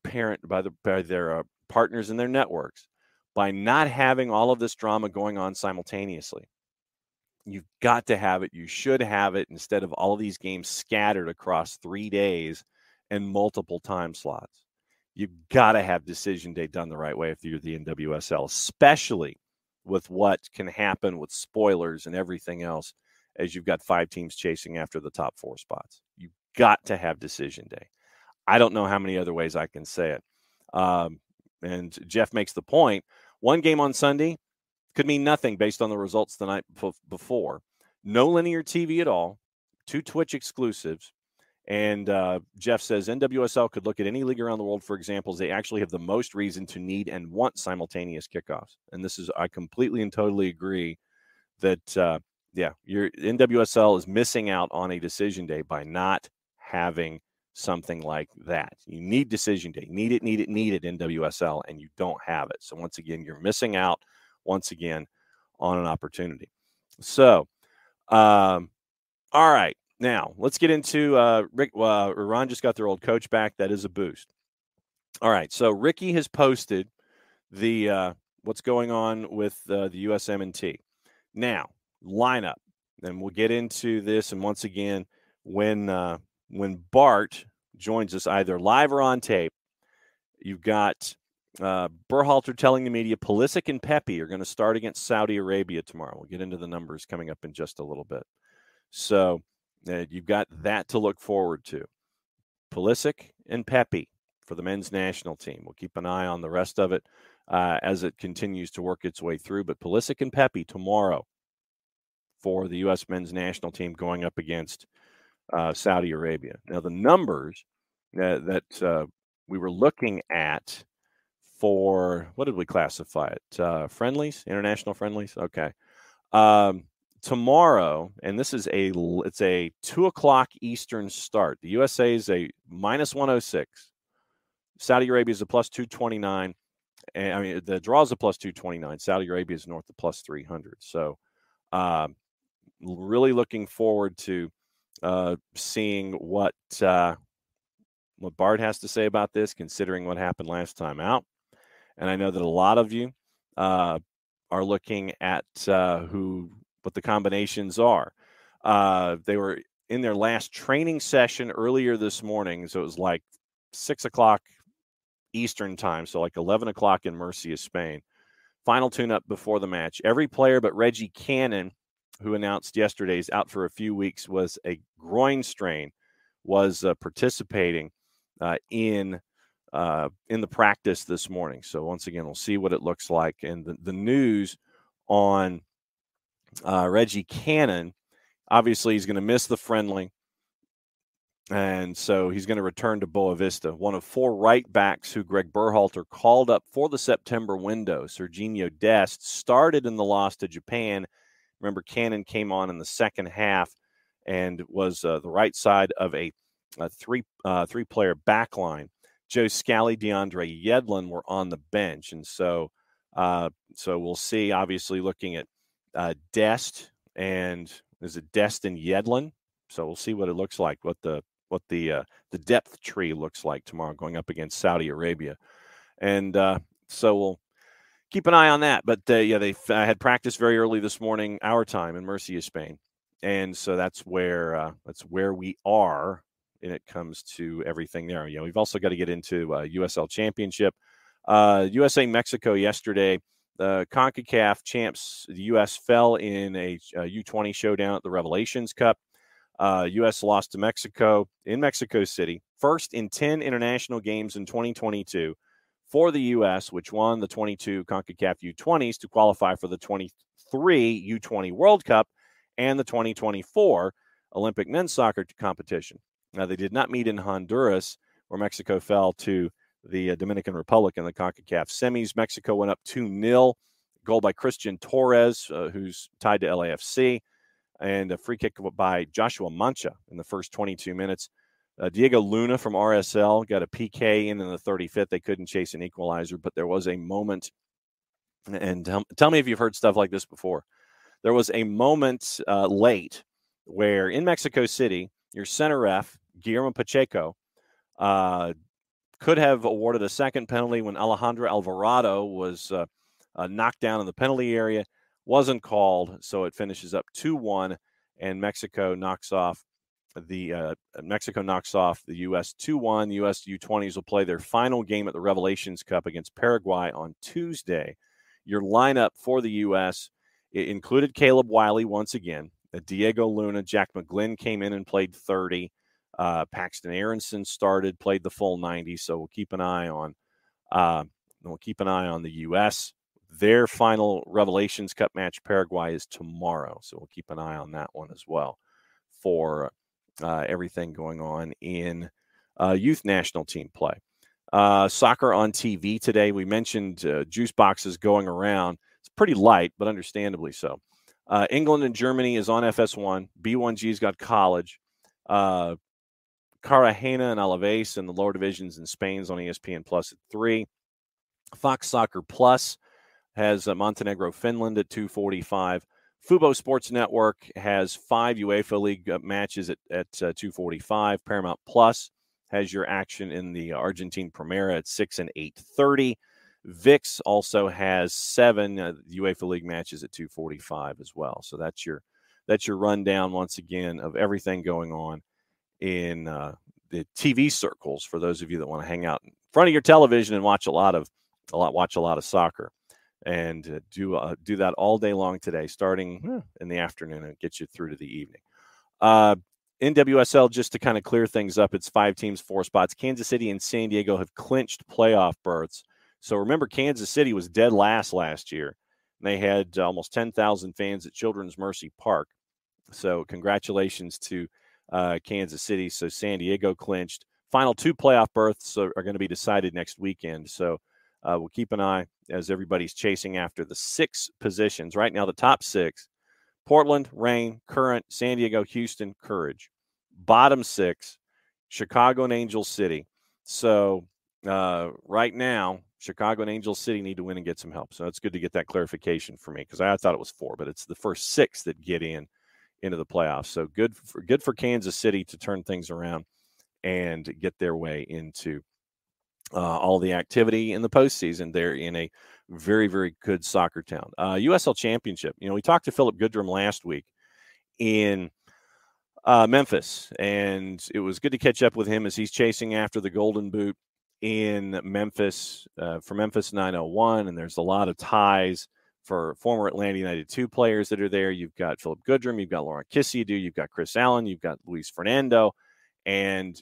partners in their networks, by not having all of this drama going on simultaneously. You've got to have it. You should have it instead of all of these games scattered across 3 days and multiple time slots. You've got to have decision day done the right way if you're the NWSL, especially with what can happen with spoilers and everything else as you've got 5 teams chasing after the top 4 spots. You've got to have decision day. I don't know how many other ways I can say it. And Jeff makes the point, one game on Sunday could mean nothing based on the results the night before. No linear TV at all, 2 Twitch exclusives. And Jeff says NWSL could look at any league around the world for examples. They actually have the most reason to need and want simultaneous kickoffs. And this is, I completely and totally agree that, your NWSL is missing out on a decision day by not having something like that. You need decision day. Need it, NWSL, and you don't have it. So once again, you're missing out once again on an opportunity. So, all right. Now, let's get into Rick. Iran just got their old coach back. That is a boost. All right. So Ricky has posted the what's going on with the USMNT. Now, lineup. Then we'll get into this. And once again, when Bart joins us either live or on tape, you've got Berhalter telling the media Pulisic and Pepe are going to start against Saudi Arabia tomorrow. We'll get into the numbers coming up in just a little bit. So you've got that to look forward to. Pulisic and Pepe for the men's national team. We'll keep an eye on the rest of it as it continues to work its way through. But Pulisic and Pepe tomorrow for the U.S. men's national team going up against Saudi Arabia. Now, the numbers that we were looking at for, what did we classify it? Friendlies, international friendlies? Okay. Tomorrow, and this is it's a 2:00 Eastern start. The USA is a -106. Saudi Arabia is a +229. And I mean, the draw is a +229. Saudi Arabia is north of +300. So, really looking forward to seeing what Bart has to say about this, considering what happened last time out. And I know that a lot of you are looking at what the combinations are. They were in their last training session earlier this morning, so it was like 6:00 Eastern time, so like 11:00 in Murcia, Spain. Final tune-up before the match. Every player but Reggie Cannon, who announced yesterday is out for a few weeks, was a groin strain, was participating in the practice this morning. So once again, we'll see what it looks like. And the news on Reggie Cannon, obviously he's going to miss the friendly, and so he's going to return to Boa Vista. One of 4 right backs who Greg Berhalter called up for the September window. Serginho Dest started in the loss to Japan. Remember, Cannon came on in the second half and was the right side of a three-player back line. Joe Scally, DeAndre Yedlin were on the bench, and so we'll see. Obviously, looking at Dest, and is it Dest and Yedlin? So we'll see what it looks like, what the depth tree looks like tomorrow, going up against Saudi Arabia, and so we'll keep an eye on that. But they had practice very early this morning, our time in Murcia, Spain, and so that's where we are. And it comes to everything there. We've also got to get into USL Championship. USA Mexico yesterday. The CONCACAF champs, the U.S. fell in a U20 showdown at the Revelations Cup. U.S. lost to Mexico in Mexico City. First in 10 international games in 2022 for the U.S., which won the 22 CONCACAF U20s to qualify for the 23 U20 World Cup and the 2024 Olympic men's soccer competition. Now, they did not meet in Honduras, where Mexico fell to the Dominican Republic in the CONCACAF semis. Mexico went up 2-0, goal by Christian Torres, who's tied to LAFC, and a free kick by Joshua Mancha in the first 22 minutes. Diego Luna from RSL got a PK in the 35th. They couldn't chase an equalizer, but there was a moment, and tell me if you've heard stuff like this before. There was a moment late where in Mexico City, your center ref, Guillermo Pacheco, could have awarded a second penalty when Alejandro Alvarado was knocked down in the penalty area. Wasn't called, so it finishes up 2-1, and Mexico knocks off the U.S. 2-1. The U.S. U20s will play their final game at the Revelations Cup against Paraguay on Tuesday. Your lineup for the U.S. included Caleb Wiley once again. Diego Luna, Jack McGlynn came in and played 30. Paxton Aronson started, played the full 90. So we'll keep an eye on the U.S. Their final Revelations Cup match, Paraguay, is tomorrow. So we'll keep an eye on that one as well for everything going on in youth national team play. Soccer on TV today. We mentioned juice boxes going around. It's pretty light, but understandably so. England and Germany is on FS1. B1G's got college. Cartagena and Alaves in the lower divisions in Spain's on ESPN Plus at 3. Fox Soccer Plus has Montenegro, Finland at 2:45. Fubo Sports Network has 5 UEFA League matches at 2:45. Paramount Plus has your action in the Argentine Primera at 6 and 8:30. VIX also has 7 UEFA League matches at 2:45 as well. So that's your rundown once again of everything going on in the TV circles for those of you that want to hang out in front of your television and watch a lot of soccer, and do that all day long today, starting in the afternoon and get you through to the evening. NWSL, just to kind of clear things up, it's 5 teams, 4 spots. Kansas City and San Diego have clinched playoff berths. So remember, Kansas City was dead last year. They had almost 10,000 fans at Children's Mercy Park. So congratulations to Kansas City. So San Diego clinched. Final 2 playoff berths are going to be decided next weekend. So we'll keep an eye as everybody's chasing after the 6 positions. Right now, the top 6, Portland, Reign, Current, San Diego, Houston, Courage. Bottom 6, Chicago and Angel City. So right now, Chicago and Angel City need to win and get some help. So it's good to get that clarification for me, because I thought it was 4, but it's the first 6 that get into the playoffs. So good for Kansas City to turn things around and get their way into all the activity in the postseason. They're in a very, very good soccer town. USL Championship. We talked to Philip Goodrum last week in Memphis, and it was good to catch up with him as he's chasing after the Golden Boot in Memphis for Memphis 901, and there's a lot of ties for former Atlanta United 2 players that are there. You've got Philip Goodrum, you've got Laurent Kissiedu, you've got Chris Allen, you've got Luis Fernando, and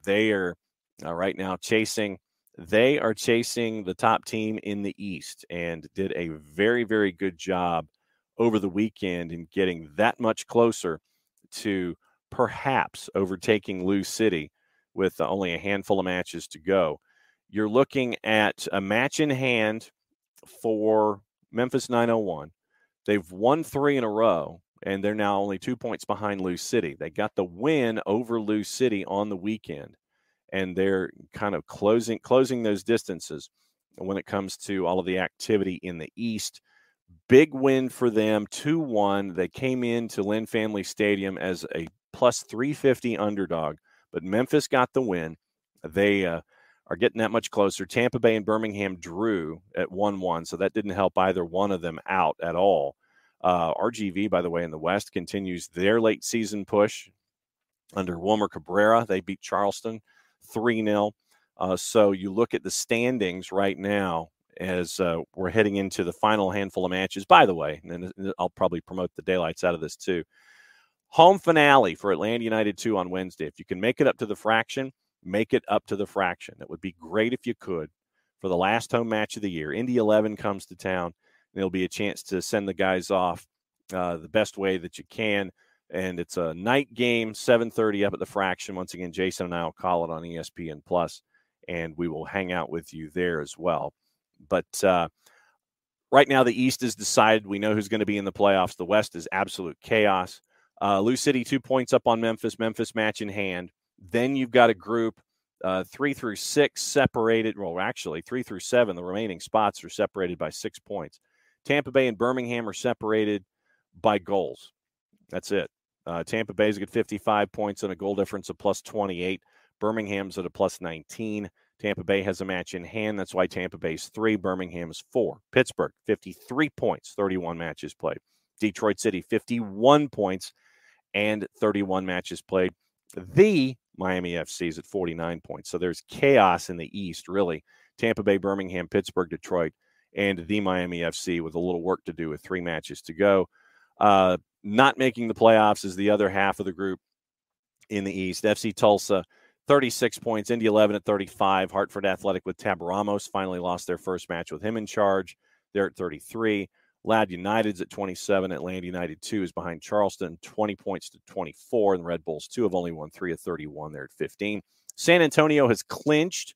they are right now chasing. They are chasing the top team in the East and did a very, very good job over the weekend in getting that much closer to perhaps overtaking Lou City with only a handful of matches to go. You're looking at a match in hand for Memphis 901. They've won 3 in a row, and they're now only 2 points behind Lou City. They got the win over Lou City on the weekend, and they're kind of closing those distances when it comes to all of the activity in the East. Big win for them, 2-1. They came into Lynn Family Stadium as a plus 350 underdog, but Memphis got the win. They are getting that much closer. Tampa Bay and Birmingham drew at 1-1, so that didn't help either one of them out at all. RGV, by the way, in the West continues their late season push under Wilmer Cabrera. They beat Charleston 3-0. So you look at the standings right now as we're heading into the final handful of matches. By the way, and I'll probably promote the daylights out of this too. Home finale for Atlanta United 2 on Wednesday. If you can make it up to the fraction, make it up to the fraction. It would be great if you could for the last home match of the year. Indy 11 comes to town, and it'll be a chance to send the guys off the best way that you can. And it's a night game, 7:30 up at the fraction. Once again, Jason and I will call it on ESPN Plus, and we will hang out with you there as well. But right now, the East is decided. We know who's going to be in the playoffs. The West is absolute chaos. Lou City 2 points up on Memphis. Memphis match in hand. Then you've got a group 3 through 6 separated. Well, actually 3 through 7. The remaining spots are separated by 6 points. Tampa Bay and Birmingham are separated by goals. That's it. Tampa Bay's got 55 points and a goal difference of plus 28. Birmingham's at a plus 19. Tampa Bay has a match in hand. That's why Tampa Bay's 3, Birmingham's 4. Pittsburgh, 53 points, 31 matches played. Detroit City, 51 points and 31 matches played. The Miami FC is at 49 points. So there's chaos in the East, really. Tampa Bay, Birmingham, Pittsburgh, Detroit, and the Miami FC with a little work to do with 3 matches to go. Not making the playoffs is the other half of the group in the East. FC Tulsa, 36 points. Indy 11 at 35. Hartford Athletic with Tab Ramos finally lost their first match with him in charge. They're at 33. Lad United's at 27. Atlanta United 2 is behind Charleston, 20 points to 24. And the Red Bulls 2 have only won 3 of 31. They're at 15. San Antonio has clinched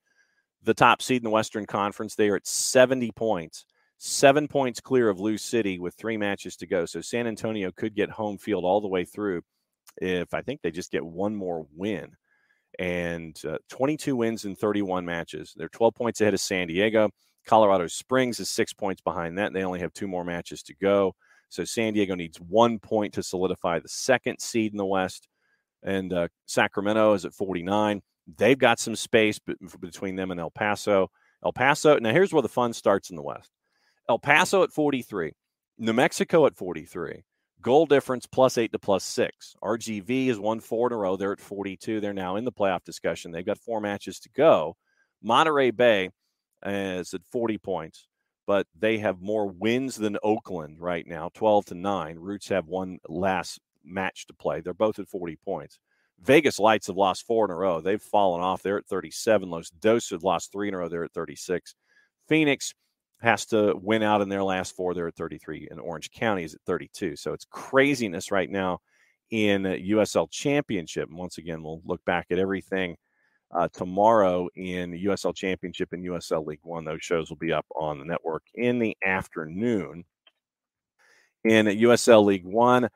the top seed in the Western Conference. They are at 70 points, 7 points clear of Lou City with 3 matches to go. So San Antonio could get home field all the way through if I think they just get one more win. And 22 wins in 31 matches. They're 12 points ahead of San Diego. Colorado Springs is 6 points behind that. They only have 2 more matches to go. So San Diego needs 1 point to solidify the second seed in the West. And Sacramento is at 49. They've got some space between them and El Paso. El Paso, now here's where the fun starts in the West. El Paso at 43. New Mexico at 43. Goal difference +8 to +6. RGV has won 4 in a row. They're at 42. They're now in the playoff discussion. They've got 4 matches to go. Monterey Bay is at 40 points, but they have more wins than Oakland right now, 12-9. Roots have one last match to play. They're both at 40 points. Vegas Lights have lost 4 in a row. They've fallen off. They're at 37. Los Dos have lost 3 in a row. They're at 36. Phoenix has to win out in their last 4. They're at 33, and Orange County is at 32. So it's craziness right now in USL Championship. And once again, we'll look back at everything tomorrow in USL Championship and USL League One. Those shows will be up on the network in the afternoon. In USL League One,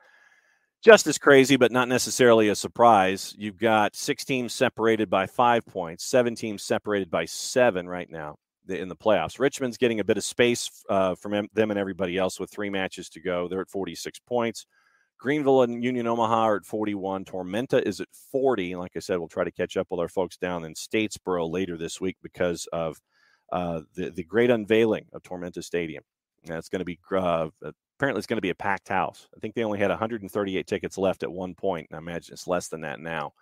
just as crazy, but not necessarily a surprise. You've got 6 teams separated by 5 points, 7 teams separated by 7 right now in the playoffs. Richmond's getting a bit of space from them and everybody else with 3 matches to go. They're at 46 points. Greenville and Union Omaha are at 41. Tormenta is at 40. And like I said, we'll try to catch up with our folks down in Statesboro later this week because of the great unveiling of Tormenta Stadium. And it's going to be apparently it's going to be a packed house. I think they only had 138 tickets left at one point, and I imagine it's less than that now.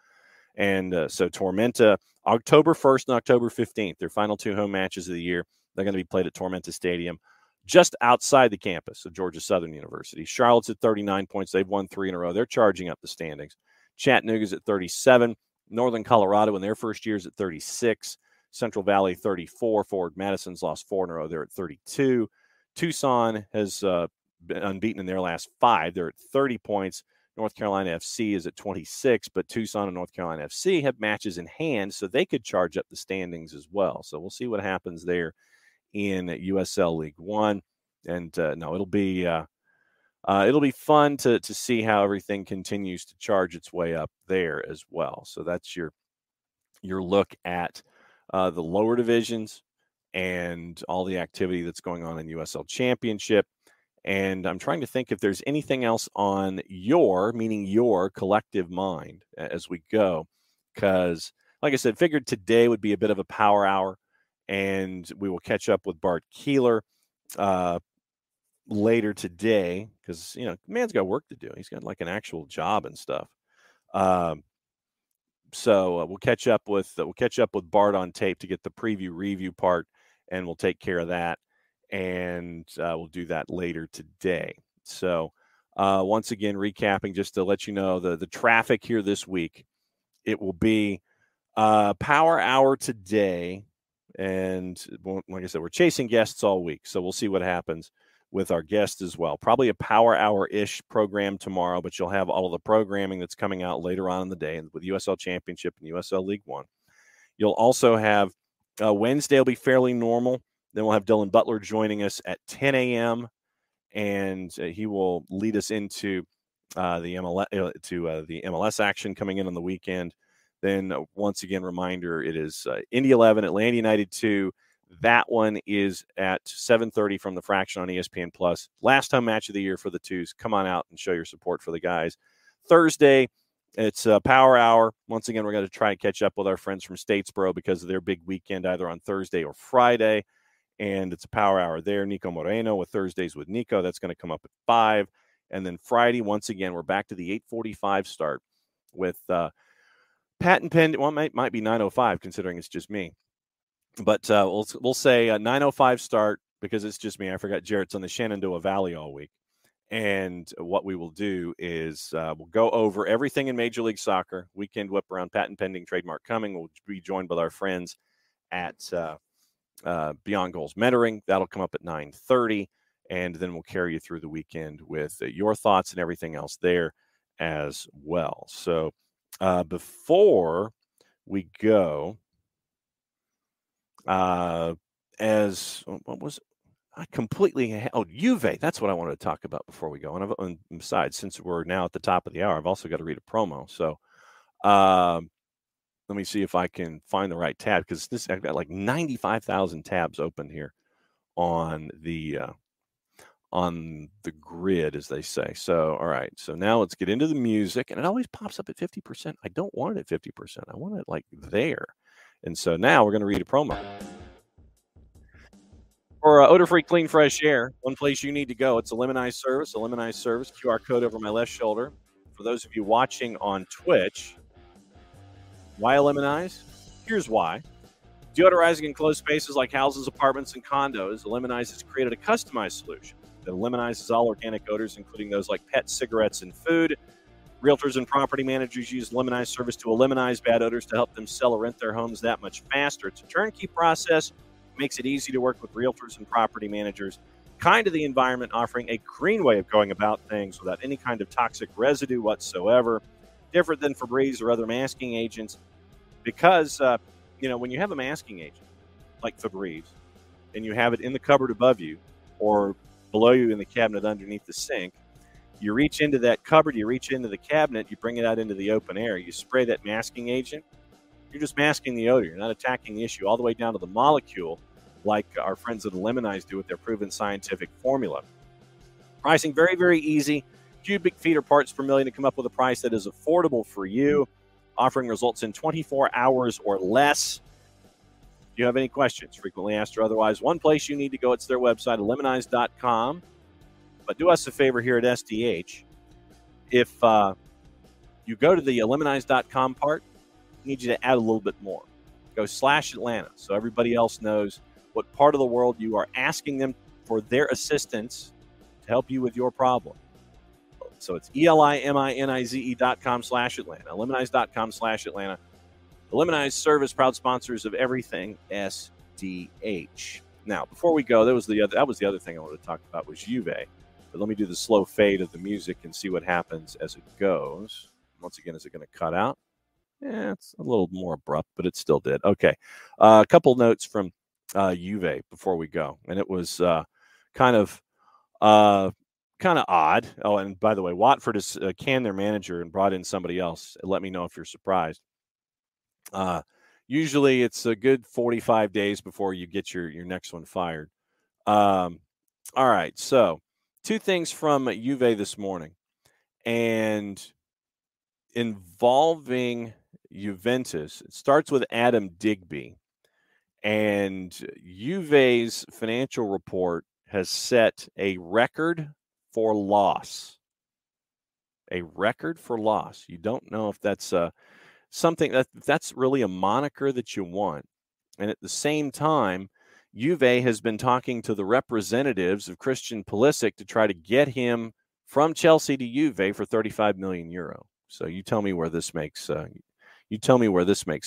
And so Tormenta, October 1st and October 15th, their final 2 home matches of the year, they're going to be played at Tormenta Stadium, just outside the campus of Georgia Southern University. Charlotte's at 39 points. They've won 3 in a row. They're charging up the standings. Chattanooga's at 37. Northern Colorado in their first year is at 36. Central Valley 34. Forward Madison's lost 4 in a row. They're at 32. Tucson has been unbeaten in their last 5. They're at 30 points. North Carolina FC is at 26, but Tucson and North Carolina FC have matches in hand, so they could charge up the standings as well. So we'll see what happens there in USL League One. And no, it'll be fun to see how everything continues to charge its way up there as well. So that's your look at the lower divisions and all the activity that's going on in USL Championship. And I'm trying to think if there's anything else on your collective mind as we go. Because, like I said, figured today would be a bit of a power hour. And we will catch up with Bart Keeler later today. Because, man's got work to do. He's got like an actual job and stuff. So we'll catch up with Bart on tape to get the preview review part. And we'll take care of that. And we'll do that later today. So once again, recapping, just to let you know, the traffic here this week, it will be power hour today. And like I said, we're chasing guests all week. So we'll see what happens with our guests as well. Probably a power hour-ish program tomorrow, but you'll have all of the programming that's coming out later on in the day with USL Championship and USL League One. You'll also have Wednesday will be fairly normal. Then we'll have Dylan Butler joining us at 10 a.m., and he will lead us into the MLS action coming in on the weekend. Then once again, reminder, it is Indy 11, Atlanta United 2. That one is at 7:30 from the Fraction on ESPN Plus. Last home match of the year for the Twos. Come on out and show your support for the guys. Thursday, it's a power hour. Once again, we're going to try and catch up with our friends from Statesboro because of their big weekend, either on Thursday or Friday. And it's a power hour there. Nico Moreno with Thursdays with Nico. That's going to come up at 5. And then Friday, once again, we're back to the 8:45 start with Pat and Penn. Well, it might be 9:05 considering it's just me. But we'll say a 9:05 start because it's just me. I forgot Jarrett's on the Shenandoah Valley all week. And what we will do is we'll go over everything in Major League Soccer. Weekend whip around, patent pending, trademark coming. We'll be joined by our friends at Beyond Goals Mentoring. That'll come up at 9:30, and then we'll carry you through the weekend with your thoughts and everything else there as well. So before we go, what was I completely Juve. That's what I wanted to talk about before we go. And besides, since we're now at the top of the hour, I've also got to read a promo. So let me see if I can find the right tab, because I've got like 95,000 tabs open here on the grid, as they say. So, all right. So now let's get into the music, and it always pops up at 50%. I don't want it at 50%. I want it like there. And so now we're going to read a promo. For odor-free, clean, fresh air, one place you need to go. It's a Lemonize service. A Lemonize service, QR code over my left shoulder. For those of you watching on Twitch, why a Lemonize? Here's why. Deodorizing enclosed spaces like houses, apartments, and condos, Lemonize has created a customized solution that eliminizes all organic odors, including those like pet, cigarettes, and food. Realtors and property managers use Lemonize service to eliminate bad odors to help them sell or rent their homes that much faster. It's a turnkey process. Makes it easy to work with realtors and property managers. Kind of the environment, offering a green way of going about things without any kind of toxic residue whatsoever. Different than Febreze or other masking agents, because when you have a masking agent like Febreze and you have it in the cupboard above you or below you in the cabinet underneath the sink, you reach into that cupboard, you reach into the cabinet, you bring it out into the open air, you spray that masking agent. You're just masking the odor. You're not attacking the issue all the way down to the molecule like our friends at the Lemonize do with their proven scientific formula. Pricing very, very easy. Cubic feet or parts per million to come up with a price that is affordable for you, offering results in 24 hours or less. If you have any questions, frequently asked or otherwise, one place you need to go, it's their website, lemonize.com. But do us a favor here at SDH. If you go to the lemonize.com part, I need you to add a little bit more. Go /Atlanta so everybody else knows what part of the world you are asking them for their assistance to help you with your problem. So it's ELIMINIZE.com/Atlanta, lemonize.com/Atlanta. The Lemonize service, proud sponsors of everything SDH. Now, before we go, that was the other thing I wanted to talk about was Juve. But let me do the slow fade of the music and see what happens as it goes. Once again, is it going to cut out? Yeah, it's a little more abrupt, but it still did. Okay. A couple notes from Juve before we go. And it was kind of odd. Oh, and by the way, Watford has canned their manager and brought in somebody else. Let me know if you're surprised. Usually it's a good 45 days before you get your next one fired. All right. So 2 things from Juve this morning. And involving Juventus, it starts with Adam Digby, and Juve's financial report has set a record for loss. A record for loss. You don't know if that's something that's really a moniker that you want. And at the same time, Juve has been talking to the representatives of Christian Pulisic to try to get him from Chelsea to Juve for 35 million euro. So you tell me where this makes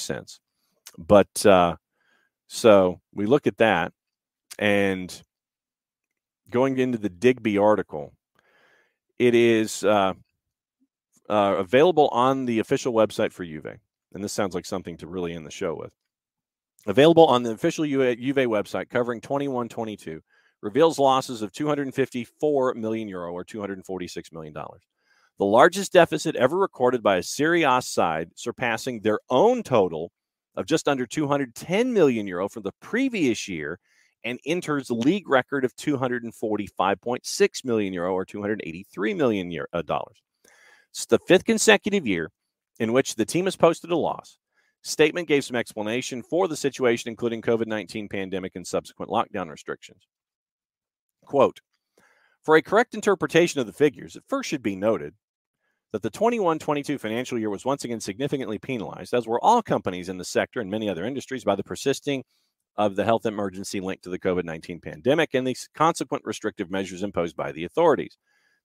sense. But so we look at that, and going into the Digby article, it is available on the official website for Juve. And this sounds like something to really end the show with. Available on the official Juve website covering 21-22, reveals losses of 254 million euro or $246 million. The largest deficit ever recorded by a Serie A side, surpassing their own total of just under 210 million euro for the previous year, and enters the league record of 245.6 million euro or $283 million dollars. It's the 5th consecutive year in which the team has posted a loss. Statement gave some explanation for the situation, including COVID-19 pandemic and subsequent lockdown restrictions. Quote, for a correct interpretation of the figures, it first should be noted that the 21-22 financial year was once again significantly penalized, as were all companies in the sector and many other industries, by the persisting of the health emergency linked to the COVID-19 pandemic and the consequent restrictive measures imposed by the authorities.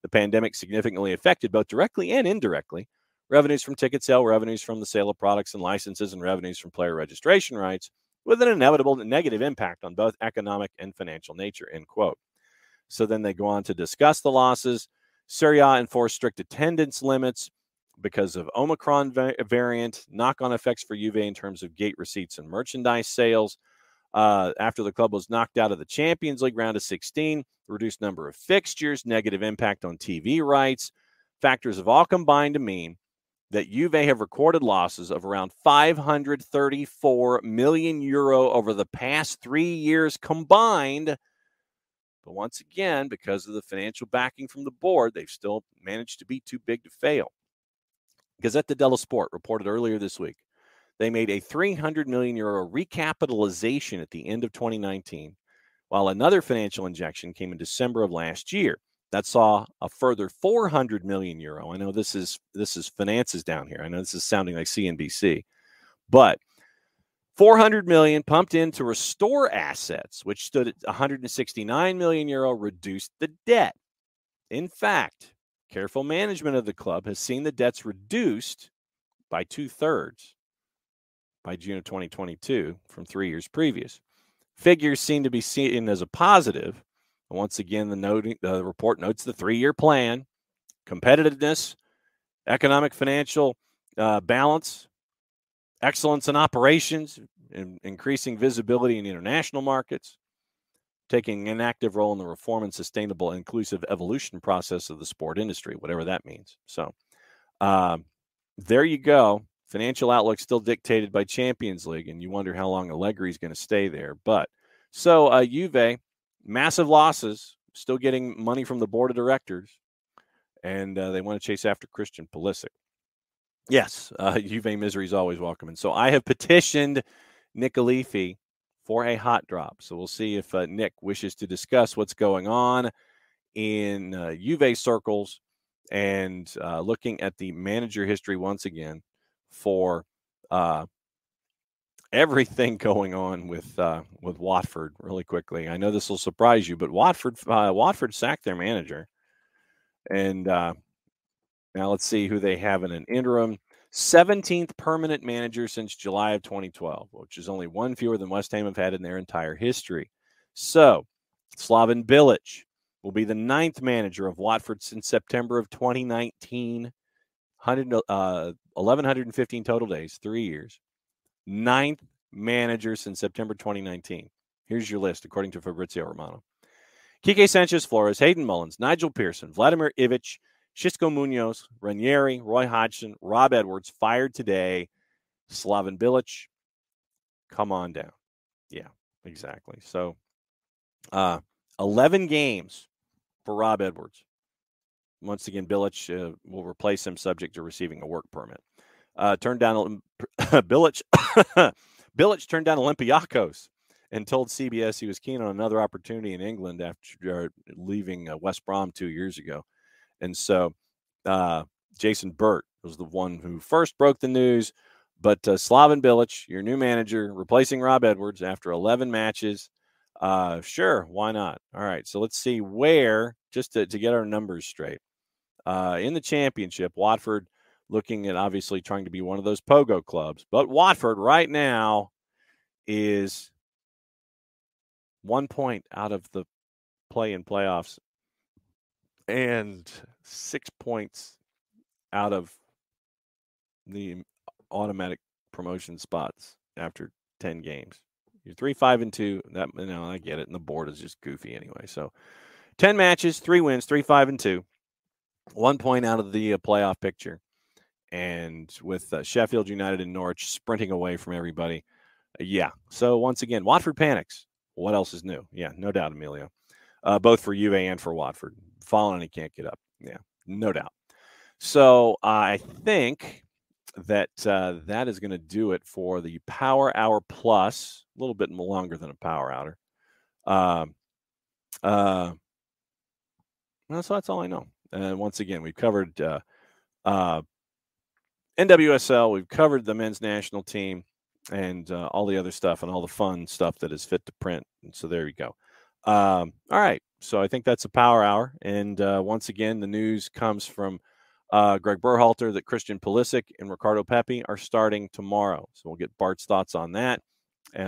The pandemic significantly affected both directly and indirectly revenues from ticket sale, revenues from the sale of products and licenses, and revenues from player registration rights, with an inevitable negative impact on both economic and financial nature, end quote. So then they go on to discuss the losses. Serie A enforced strict attendance limits because of Omicron variant, knock-on effects for Juve in terms of gate receipts and merchandise sales. After the club was knocked out of the Champions League round of 16, reduced number of fixtures, negative impact on TV rights. Factors have all combined to mean that Juve have recorded losses of around 534 million euro over the past 3 years combined. But once again, because of the financial backing from the board, they've still managed to be too big to fail. Gazzetta dello Sport reported earlier this week they made a 300 million euro recapitalization at the end of 2019, while another financial injection came in December of last year. That saw a further 400 million euro. I know this is finances down here. I know this is sounding like CNBC, but 400 million pumped in to restore assets, which stood at 169 million euro, reduced the debt. In fact, careful management of the club has seen the debts reduced by 2/3 by June of 2022 from 3 years previous. Figures seem to be seen as a positive. Once again, the report notes the 3-year plan, competitiveness, economic financial balance, excellence in operations, increasing visibility in international markets, taking an active role in the reform and sustainable inclusive evolution process of the sport industry, whatever that means. So there you go. Financial outlook still dictated by Champions League, and you wonder how long Allegri is going to stay there. But so Juve, massive losses, still getting money from the board of directors, and they want to chase after Christian Pulisic. Yes, Juve misery is always welcome. And so I have petitioned Nick Alifi for a hot drop. So we'll see if Nick wishes to discuss what's going on in Juve circles and looking at the manager history once again for everything going on with Watford really quickly. I know this will surprise you, but Watford sacked their manager. And now let's see who they have in an interim. 17th permanent manager since July of 2012, which is only one fewer than West Ham have had in their entire history. So Slaven Bilic will be the 9th manager of Watford since September of 2019. 1,115 total days, 3 years. 9th manager since September 2019. Here's your list, according to Fabrizio Romano. Quique Sanchez-Flores, Hayden Mullins, Nigel Pearson, Vladimir Ivic, Xisco Munoz, Ranieri, Roy Hodgson, Rob Edwards, fired today. Slaven Bilic, come on down. Yeah, exactly. So 11 games for Rob Edwards. Once again, Bilic will replace him subject to receiving a work permit. Turned down Bilic. Bilic turned down Olympiacos and told CBS he was keen on another opportunity in England after leaving West Brom 2 years ago. And so Jason Burt was the one who first broke the news. But Slaven Bilic, your new manager, replacing Rob Edwards after 11 matches. Sure, why not? All right, so let's see where, just to get our numbers straight. In the championship, Watford looking at obviously trying to be one of those pogo clubs. But Watford right now is 1 point out of the play-in playoffs and 6 points out of the automatic promotion spots after 10 games. You're 3-5-2. I get it, and the board is just goofy anyway. So 10 matches, 3 wins, 3-5-2. 1 point out of the playoff picture. And with Sheffield United and Norwich sprinting away from everybody. Yeah. So once again, Watford panics. What else is new? Yeah, no doubt, Emilio. Both for Juve and for Watford. Fallen and he can't get up. Yeah, no doubt. So I think that that is going to do it for the Power Hour Plus. A little bit longer than a Power Hour. So that's all I know. And once again, we've covered NWSL. We've covered the men's national team and all the other stuff and all the fun stuff that is fit to print. And so there you go. All right. So I think that's a power hour. And once again, the news comes from Greg Berhalter that Christian Pulisic and Ricardo Pepi are starting tomorrow. So we'll get Bart's thoughts on that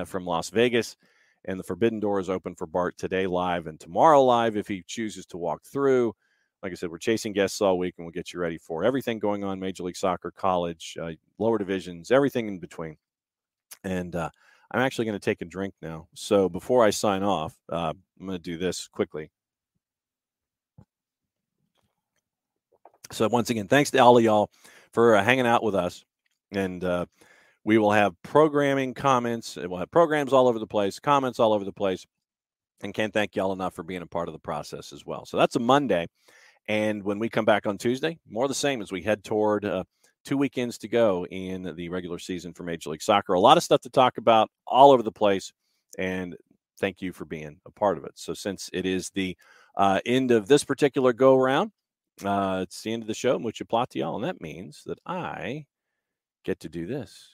from Las Vegas. And the Forbidden Door is open for Bart today live and tomorrow live if he chooses to walk through. Like I said, we're chasing guests all week, and we'll get you ready for everything going on, Major League Soccer, college, lower divisions, everything in between. And I'm actually going to take a drink now. So before I sign off, I'm going to do this quickly. So once again, thanks to all of y'all for hanging out with us. And we will have programming comments. We'll have programs all over the place, comments all over the place. And can't thank y'all enough for being a part of the process as well. So that's a Monday. And when we come back on Tuesday, more of the same as we head toward 2 weekends to go in the regular season for Major League Soccer. A lot of stuff to talk about all over the place. And thank you for being a part of it. So since it is the end of this particular go-around, it's the end of the show, mucho plati y'all, and that means that I get to do this.